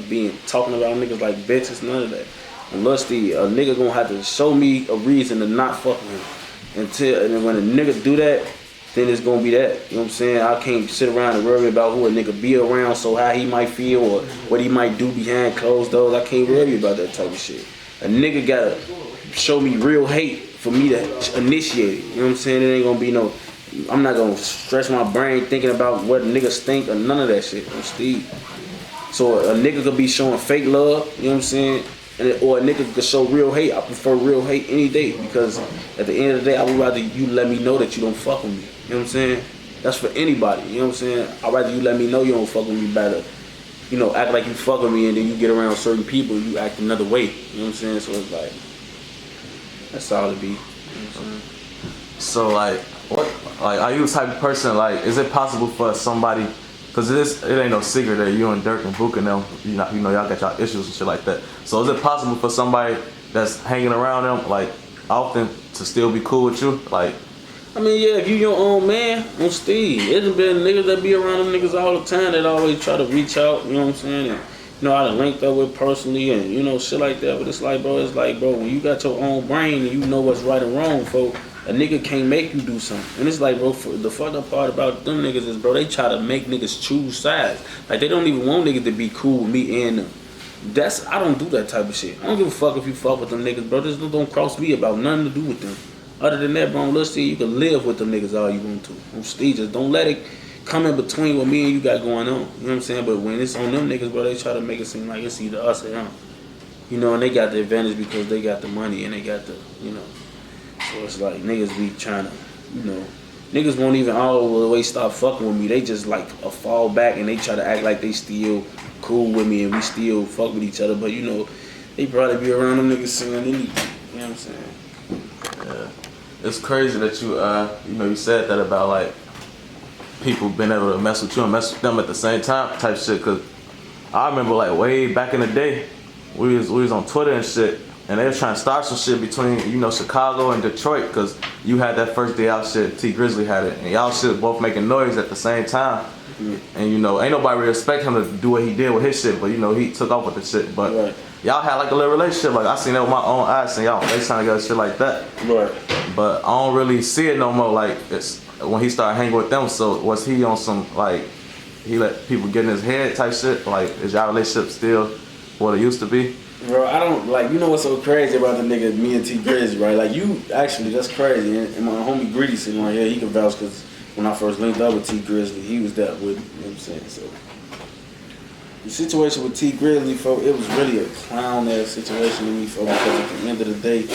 talking about niggas like bitches, none of that. Unless a nigga gonna have to show me a reason to not fuck with him. And then when a nigga do that, then it's gonna be that. You know what I'm saying? I can't sit around and worry about who a nigga be around, so how he might feel or what he might do behind closed doors. I can't worry about that type of shit. A nigga gotta show me real hate for me to initiate it. You know what I'm saying? It ain't gonna be no, I'm not gonna stress my brain thinking about what niggas think or none of that shit. I'm Steve. So a nigga could be showing fake love, you know what I'm saying? Or a nigga could show real hate. I prefer real hate any day because at the end of the day, I would rather you let me know that you don't fuck with me. You know what I'm saying? That's for anybody, you know what I'm saying? I'd rather you let me know you don't fuck with me better. You know, act like you fuck with me and then you get around certain people and you act another way. You know what I'm saying? So it's like, that's all it be. You know what I'm saying? So like, what? Like, are you the type of person, like, is it possible for somebody, because it ain't no secret that you and Dirk and Book and them, you know, y'all got y'all issues and shit like that. So is it possible for somebody that's hanging around them, like, often to still be cool with you? Like, I mean, yeah, if you your own man, on Steve. There's been niggas that be around them niggas all the time that always try to reach out, you know what I'm saying? And, you know, I done linked up with personally and, you know, shit like that. But it's like, bro, when you got your own brain and you know what's right and wrong, folks, a nigga can't make you do something. And it's like, bro, the fucked up part about them niggas is, bro, they try to make niggas choose sides. Like, they don't even want niggas to be cool with me and them. I don't do that type of shit. I don't give a fuck if you fuck with them niggas, bro. This don't cross me about nothing to do with them. Other than that, bro, let's see, you can live with them niggas all you want to. On Steve, just don't let it come in between what me and you got going on. You know what I'm saying? But when it's on them niggas, bro, they try to make it seem like it's either us or them. You know, and they got the advantage because they got the money and they got the, you know. So it's like niggas be trying to, you know, niggas won't even all the way stop fucking with me. They just like a fall back and they try to act like they still cool with me and we still fuck with each other. But you know, they probably be around them niggas saying anything. You know what I'm saying? Yeah. It's crazy that you you said that about like people being able to mess with you and mess with them at the same time type shit. Cause I remember like way back in the day, we was on Twitter and shit, and they was trying to start some shit between Chicago and Detroit, cause you had that first day out shit, T Grizzley had it, and y'all shit both making noise at the same time. And ain't nobody really expect him to do what he did with his shit, but he took off with the shit. But right. Y'all had like a little relationship, like I seen that with my own eyes, and y'all FaceTime together shit like that. Right. But I don't really see it no more. Like it's when he started hanging with them. So was he on some like he let people get in his head type shit? Like is y'all relationship still what it used to be? Bro, I don't like. You know what's so crazy about the nigga, me and T Grizzly, right? Like you actually, that's crazy. And my homie Greedy sitting right here, he can vouch because when I first linked up with T Grizzly, he was that with me. You know what I'm saying? So the situation with T Grizzly, folks, it was really a clown ass situation to me, folks, because at the end of the day,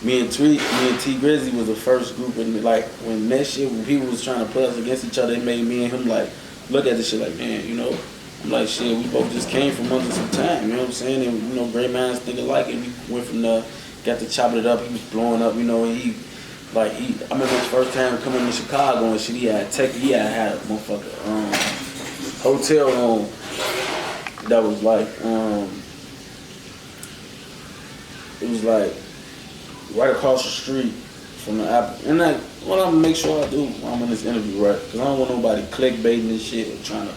me and T Grizzly was the first group, and like when that shit, when people was trying to put us against each other, it made me and him like look at this shit like, man, I'm like, shit, we both just came from under some time, you know what I'm saying? And great minds think alike, and we went from the, got to chopping it up, he was blowing up, and I remember his first time coming to Chicago and shit, he had a motherfucker hotel room that was like it was like right across the street from the Apple. And like what I'm gonna make sure I do while I'm in this interview, right? Cause I don't want nobody clickbaiting this shit or trying to.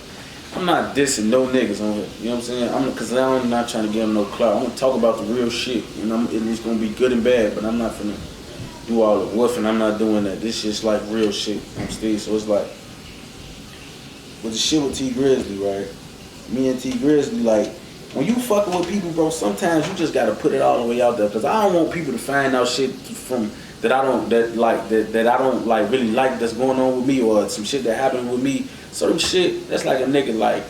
I'm not dissing no niggas on here. You know what I'm saying? Cause I'm not trying to give them no clout. I'm gonna talk about the real shit, and it's gonna be good and bad. But I'm not finna do all the woofing. I'm not doing that. This shit's like real shit. I'm Steve. So it's like with the shit with T Grizzly, right? Me and T Grizzly, like, when you fucking with people, bro, sometimes you just gotta put it all the way out there. Cause I don't want people to find out shit from that I don't really like that's going on with me, or some shit that happened with me. Certain shit, that's like a nigga, like,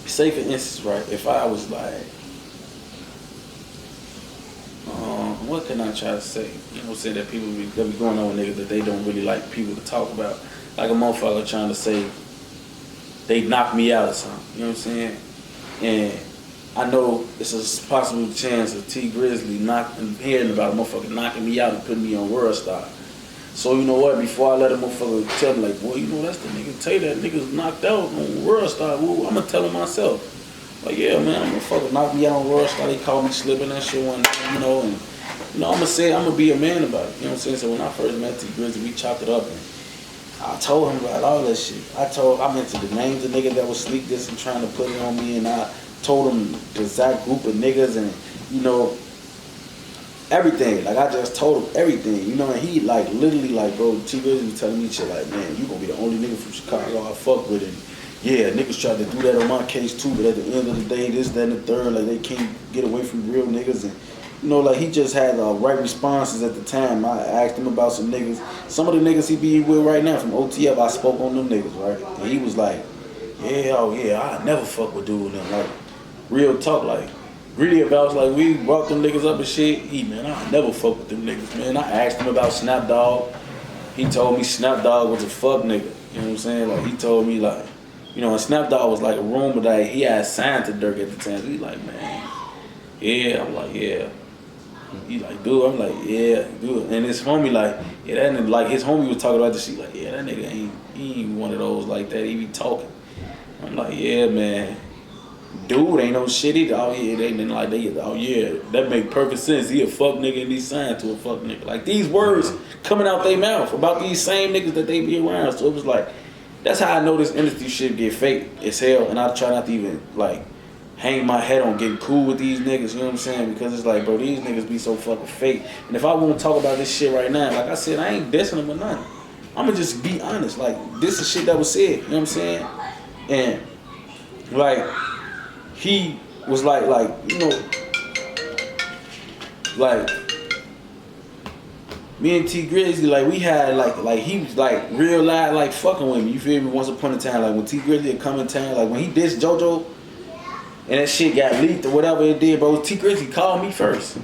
say for instance, right, if I was like, what can I try to say? You know what I'm saying, that people be going on with niggas that they don't really like people to talk about. Like a motherfucker trying to say they knocked me out or something, you know what I'm saying? And I know it's a possible chance of T Grizzly hearing about a motherfucker knocking me out and putting me on World Star. So you know what, before I let a motherfucker tell me like, boy, that's the nigga, tell you that nigga's knocked out on World Star, well, I'm gonna tell him myself. Like, yeah, man, a motherfucker knocked me out on World Star, they called me slipping that shit one day, and I'm gonna be a man about it, you know what I'm saying? So when I first met T Grizzly, we chopped it up, and I told him about all that shit. I mentioned the names of niggas that was sleep this and trying to put it on me, and I told him the exact group of niggas and, everything. Like, I just told him everything, and he, like, literally, like, bro, T Grizzly was telling me shit like, man, you gonna be the only nigga from Chicago I fuck with, and yeah, niggas tried to do that on my case too, but at the end of the day, this, that, and the third, like, they can't get away from real niggas, and like, he just had right responses at the time. I asked him about some niggas. Some of the niggas he be with right now from OTF, I spoke on them niggas, right? And he was like, I never fuck with dude and them. Like, real talk, like, really about, like, we brought them niggas up and shit. I never fuck with them niggas, man. I asked him about Snap Dogg. He told me Snap Dogg was a fuck nigga. You know what I'm saying? Like, he told me, like, and Snap Dogg was like a rumor that he had signed to Dirk at the time. So he like, man, yeah. I'm like, yeah. He like, dude, I'm like, yeah, dude. And his homie like, yeah, that nigga, like, his homie was talking about this shit, like, yeah, that nigga he ain't one of those like that, he be talking. I'm like, yeah, man. Dude ain't no shit either. Oh yeah, they ain't like that make perfect sense. He a fuck nigga and he signed to a fuck nigga. Like, these words coming out their mouth about these same niggas that they be around. So it was like, that's how I know this industry shit get fake as hell, and I try not to even like hang my head on getting cool with these niggas, you know what I'm saying? Because it's like, bro, these niggas be so fucking fake. And if I won't talk about this shit right now, like I said, I ain't dissing them or nothing. I'ma just be honest. Like, this is shit that was said, you know what I'm saying? And like, he was like, me and T Grizzly, like, we had like he was like real live, like, fucking with me, you feel me? Once upon a time, like, when T Grizzly had come in town, like when he dissed JoJo and that shit got leaked or whatever it did, bro, T Grizzly called me first.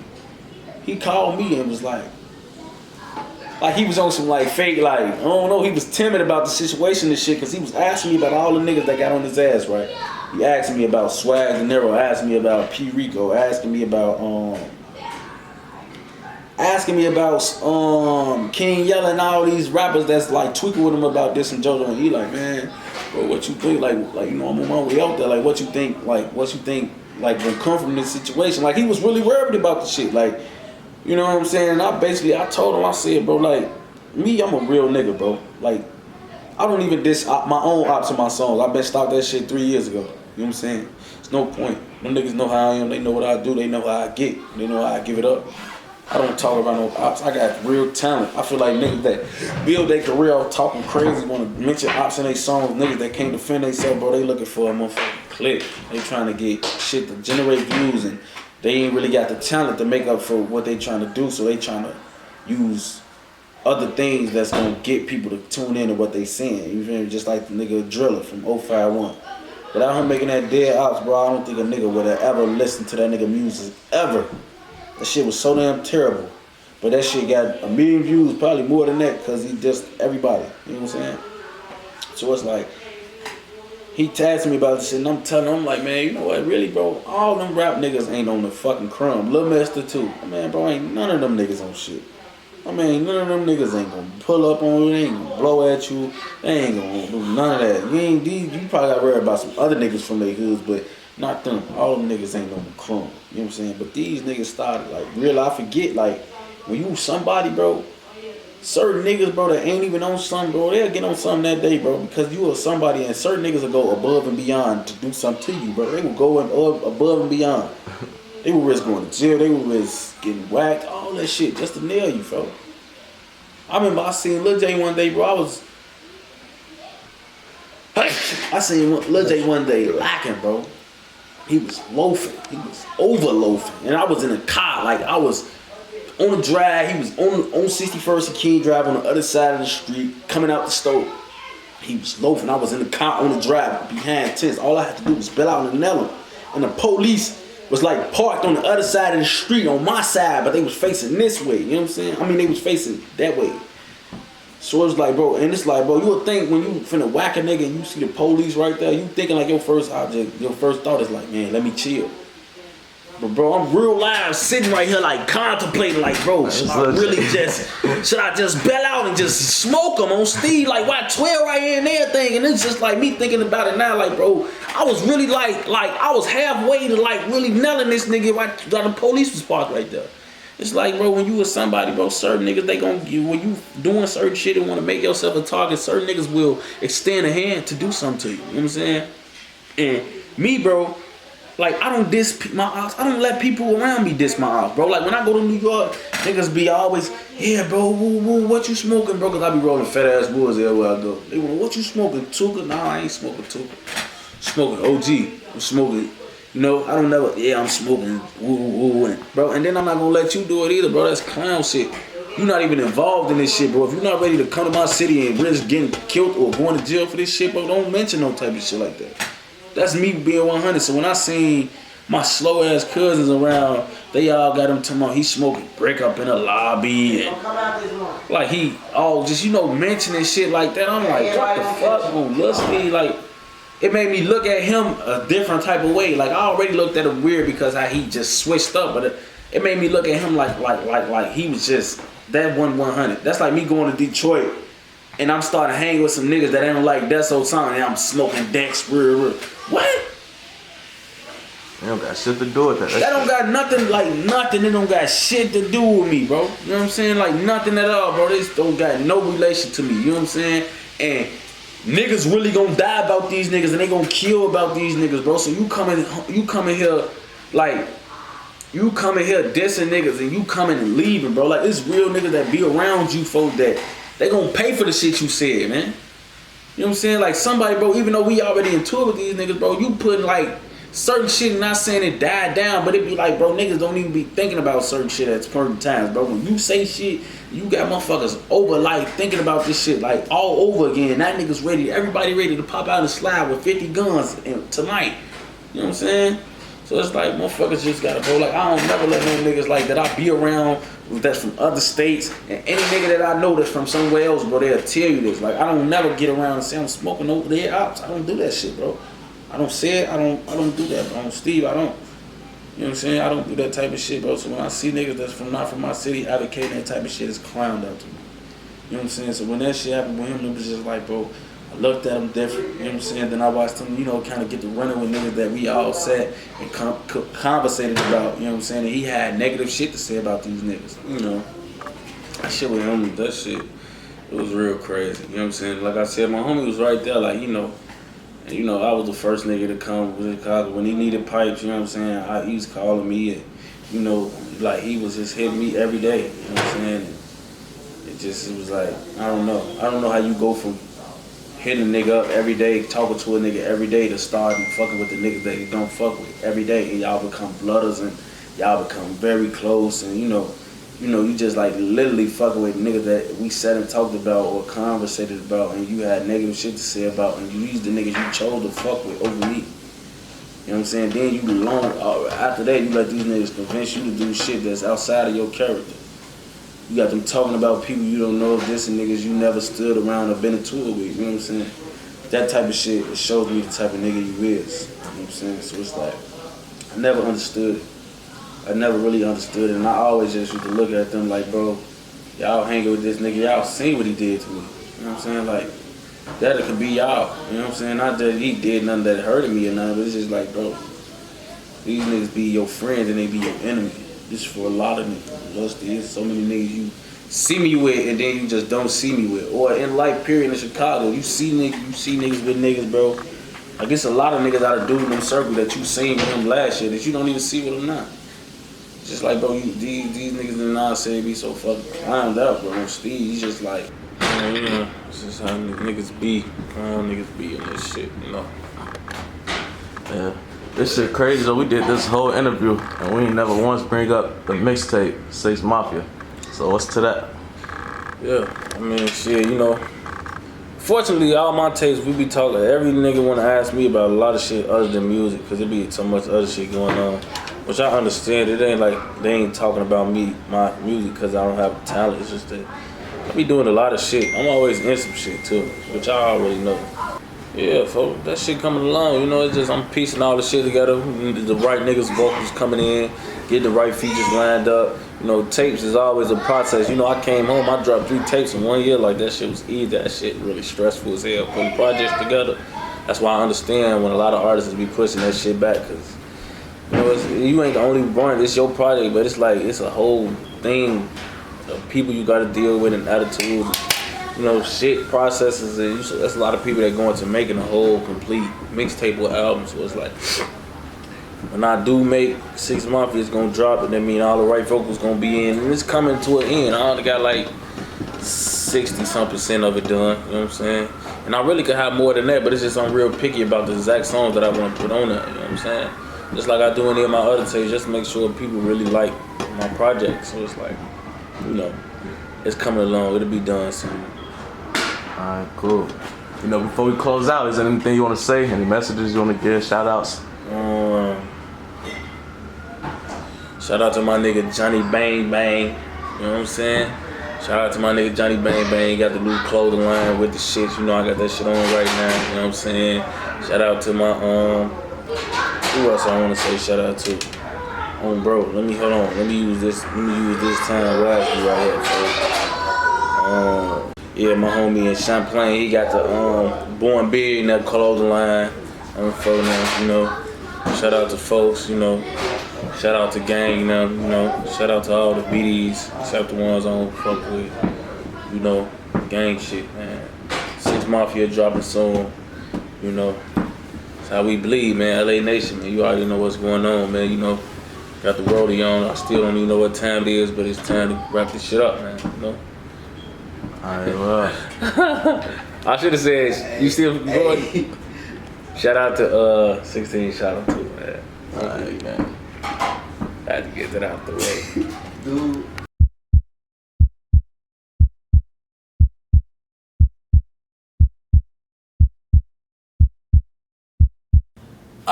He called me and was like, like he was on some like fake, like, I don't know, he was timid about the situation and shit, cause he was asking me about all the niggas that got on his ass, right? He asked me about Swag De Niro, asked me about P. Rico, asking me about King Yella and all these rappers that's like tweaking with him about this and JoJo, and he like, man, bro, what you think? Like you know, I'm on my way out there. Like, what you think? Like when come from this situation? Like, he was really worried about the shit. Like, you know what I'm saying? And I told him, I said, bro, like, me, I'm a real nigga, bro. Like, I don't even diss my own ops in my songs. I been stopped that shit 3 years ago. You know what I'm saying? There's no point. Them niggas know how I am. They know what I do. They know how I get. They know how I give it up. I don't talk about no ops. I got real talent. I feel like niggas that build their career off talking crazy, want to mention ops in their songs, niggas that can't defend themselves, bro, they looking for a motherfucking click. They trying to get shit to generate views, and they ain't really got the talent to make up for what they trying to do, so they trying to use other things that's gonna get people to tune in to what they saying. You feel me? Just like the nigga Driller from 051. Without him making that dead ops, bro, I don't think a nigga would have ever listened to that nigga music, ever. That shit was so damn terrible. But that shit got 1 million views, probably more than that, because he just everybody. You know what I'm saying? So it's like, he tasked me about this shit, and I'm telling him, I'm like, man, you know what, really, bro, all them rap niggas ain't on the fucking crumb. Lil Master too. Man, bro, ain't none of them niggas on shit. I mean, none of them niggas ain't gonna pull up on you, they ain't gonna blow at you, they ain't gonna do none of that. You probably gotta worry about some other niggas from their hoods, but not them. All them niggas ain't on the crumb. You know what I'm saying? But these niggas started, like, real, I forget, like, when you somebody, bro, certain niggas, bro, that ain't even on something, bro, they'll get on something that day, bro, because you are somebody, and certain niggas will go above and beyond to do something to you, bro. They will go above and beyond. They will risk going to jail, they will risk getting whacked, all that shit, just to nail you, bro. I remember I seen Lil J one day, bro, I seen Lil J one day lacking, bro. He was loafing, he was over loafing, and I was in a car, like, I was on the drive, he was on 61st and King Drive on the other side of the street, coming out the store. He was loafing, I was in the car on the drive, behind tents. All I had to do was bail out and nail him. And the police was like parked on the other side of the street on my side, but they was facing this way, you know what I'm saying? I mean, they was facing that way. So it's like, bro, and it's like, bro, you would think when you finna whack a nigga and you see the police right there, you thinking like your first thought is like, man, let me chill. But bro, I'm real live sitting right here like contemplating, like, bro, should I just bail out and just smoke them on Steve, like, why 12 right here and everything? And it's just like me thinking about it now, like, bro, I was really like I was halfway to like really nailing this nigga right the police was parked right there. It's like, bro, when you with somebody, bro, certain niggas, they gon' give, when you doing certain shit and want to make yourself a target, certain niggas will extend a hand to do something to you. You know what I'm saying? And me, bro, like, I don't diss my ops. I don't let people around me diss my ops, bro. Like, when I go to New York, niggas be always, yeah, bro, woo, what you smoking, bro? Because I be rolling fat-ass woods everywhere I go. They want, what you smoking, Tuka? Nah, I ain't smoking Tuka. Smoking OG. I'm smoking, you know, I don't never, yeah, I'm smoking woo, bro. And then I'm not going to let you do it either, bro. That's clown shit. You're not even involved in this shit, bro. If you're not ready to come to my city and risk getting killed or going to jail for this shit, bro, don't mention no type of shit like that. That's me being 100. So when I seen my slow ass cousins around, they all got him talking about he smoking brick up in the lobby and like he all just, you know, mentioning shit like that. I'm like, what the fuck, bro? Lusty, like, it made me look at him a different type of way. Like, I already looked at him weird because how he just switched up, but it made me look at him like he was just that 100. That's like me going to Detroit and I'm starting to hang with some niggas that ain't like that so time and I'm smoking Dex. What? They don't got shit to do with that. That don't got nothing, like nothing. It don't got shit to do with me, bro. You know what I'm saying? Like nothing at all, bro. This don't got no relation to me. You know what I'm saying? And niggas really gonna die about these niggas and they gonna kill about these niggas, bro. So you coming here like, you coming here dissing niggas and you coming and leaving, bro. Like, it's real niggas that be around you, folks, that they gonna pay for the shit you said, man. You know what I'm saying? Like somebody, bro, even though we already in tour with these niggas, bro, you put like certain shit, not saying it died down, but it be like, bro, niggas don't even be thinking about certain shit at certain times, bro. When you say shit, you got motherfuckers over like thinking about this shit like all over again. That niggas ready, everybody ready to pop out and slide with 50 guns tonight. You know what I'm saying? So So it's like, motherfuckers just gotta, bro, like, I don't never let no niggas like that I be around that's from other states, and any nigga that I know that's from somewhere else, bro, they'll tell you this. Like, I don't never get around and say I'm smoking over their ops. I don't do that shit, bro. I don't say it, I don't do that, bro. Steve, I don't. You know what I'm saying? I don't do that type of shit, bro. So when I see niggas that's not from my city advocating that type of shit, it's clowned up to me. You know what I'm saying? So when that shit happened with him, it was just like, bro, I looked at him different. You know what I'm saying? Then I watched him, you know, kind of get to running with niggas that we all sat and conversated about. You know what I'm saying? And he had negative shit to say about these niggas. You know, that shit with him, that shit, it was real crazy. You know what I'm saying? Like I said, my homie was right there, like, you know, and, you know, I was the first nigga to come to Chicago when he needed pipes. You know what I'm saying? He was calling me, and, you know, like, he was just hitting me every day. You know what I'm saying? And it was like, I don't know how you go from hitting a nigga up every day, talking to a nigga every day, to start and fucking with the niggas that you don't fuck with every day, and y'all become blooders and y'all become very close, and you know, you just like literally fucking with niggas that we sat and talked about or conversated about, and you had negative shit to say about, and you used the niggas you chose to fuck with over me. You know what I'm saying? Then you after that, you let these niggas convince you to do shit that's outside of your character. You got them talking about people you don't know, this and niggas you never stood around or been in tour with. You know what I'm saying? That type of shit, it shows me the type of nigga you is. You know what I'm saying? So it's like, I never understood it. I never really understood it. And I always just used to look at them like, bro, y'all hanging with this nigga, y'all seen what he did to me. You know what I'm saying? Like, that it could be y'all. You know what I'm saying? Not that he did nothing that hurted me or nothing, but it's just like, bro, these niggas be your friends and they be your enemy. This for a lot of niggas. There's so many niggas you see me with and then you just don't see me with. Or in life period in Chicago, you see niggas with niggas, bro. I guess a lot of niggas out of dude in them circle that you seen with them last year that you don't even see with them now. It's just like, bro, these niggas in the nonsense be so fucking climbed up, bro. Steve, he's just like, you know, it's just how niggas be. Niggas be in this shit, you know. Yeah. This shit crazy though. We did this whole interview and we ain't never once bring up the mixtape, 6 Mafia. So what's to that? Yeah, I mean, shit, you know. Fortunately, all my tapes, we be talking, every nigga wanna ask me about a lot of shit other than music, cause there be so much other shit going on. Which I understand, it ain't like they ain't talking about me, my music, cause I don't have talent. It's just that I be doing a lot of shit. I'm always in some shit too, which I already know. Yeah, folks, that shit coming along, you know, it's just I'm piecing all the shit together, the right niggas vocals coming in, get the right features lined up. You know, tapes is always a process. You know, I came home, I dropped 3 tapes in 1 year, like that shit was easy. That shit really stressful as hell, putting projects together. That's why I understand when a lot of artists be pushing that shit back, cause you know, you ain't the only one, it's your project, but it's like, it's a whole thing of people you gotta deal with and attitudes. You know, shit, processes, and that's a lot of people that go into making a whole complete mixtape or album. So it's like, when I do make 6 Mafia, it's gonna drop, and that mean all the right vocals gonna be in, and it's coming to an end. I only got like 60-some% of it done, you know what I'm saying? And I really could have more than that, but it's just I'm real picky about the exact songs that I want to put on there, you know what I'm saying? Just like I do any of my other tapes, just to make sure people really like my project. So it's like, you know, it's coming along, it'll be done soon. Alright, cool. You know, before we close out, is there anything you want to say? Any messages you want to give? Shout outs? Shout out to my nigga Johnny Bang Bang. You know what I'm saying? Shout out to my nigga Johnny Bang Bang. Got the new clothing line with the shit. You know I got that shit on right now. You know what I'm saying? Shout out to my who else I want to say shout out to? Bro, let me hold on. Let me use this time wisely right here. Yeah, my homie in Champlain, he got the Born Big in that clothing line. You know. Shout out to folks, you know. Shout out to gang, you know. Shout out to all the BDs, except the ones I don't fuck with. You know, gang shit, man. 6 Mafia dropping soon, you know. That's how we bleed, man. LA Nation, man. You already know what's going on, man. You know, got the rollie on. I still don't even know what time it is, but it's time to wrap this shit up, man. You know. Alright, well. I should have said, you still going? Shout out to 16 shout out to man. Alright, man. I had to get that out the way. Dude.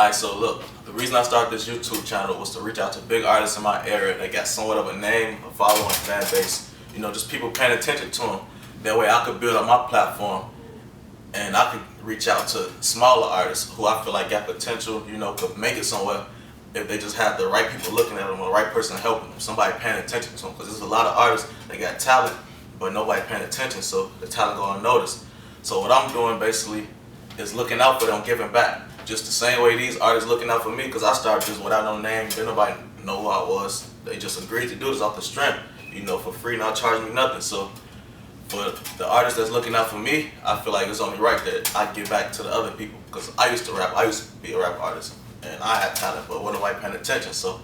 Alright, so look, the reason I started this YouTube channel was to reach out to big artists in my area that got somewhat of a name, a following, fan base. You know, just people paying attention to them. That way I could build up my platform and I could reach out to smaller artists who I feel like got potential, you know, could make it somewhere if they just have the right people looking at them or the right person helping them, somebody paying attention to them. Because there's a lot of artists that got talent, but nobody paying attention, so the talent go unnoticed. So what I'm doing basically is looking out for them, giving back. Just the same way these artists looking out for me, because I started just without no name, didn't nobody know who I was. They just agreed to do this off the strength, you know, for free, not charging me nothing. So for the artist that's looking out for me, I feel like it's only right that I give back to the other people. Because I used to rap, I used to be a rap artist, and I had talent, but wasn't nobody paying attention. So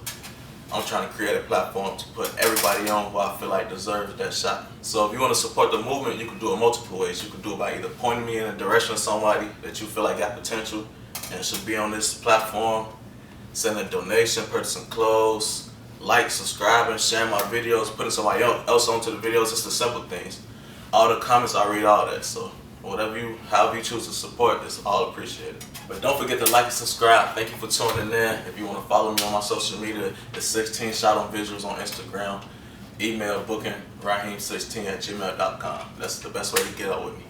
I'm trying to create a platform to put everybody on who I feel like deserves that shot. So if you want to support the movement, you can do it multiple ways. You can do it by either pointing me in a direction of somebody that you feel like got potential and should be on this platform, send a donation, purchasing clothes, like, subscribing, sharing my videos, putting somebody else onto the videos, just the simple things. All the comments, I read all that, so however you choose to support, it's all appreciated. But don't forget to like and subscribe. Thank you for tuning in. If you want to follow me on my social media, it's 16shot on Visualz on Instagram. Email booking raheem16@gmail.com. That's the best way to get up with me.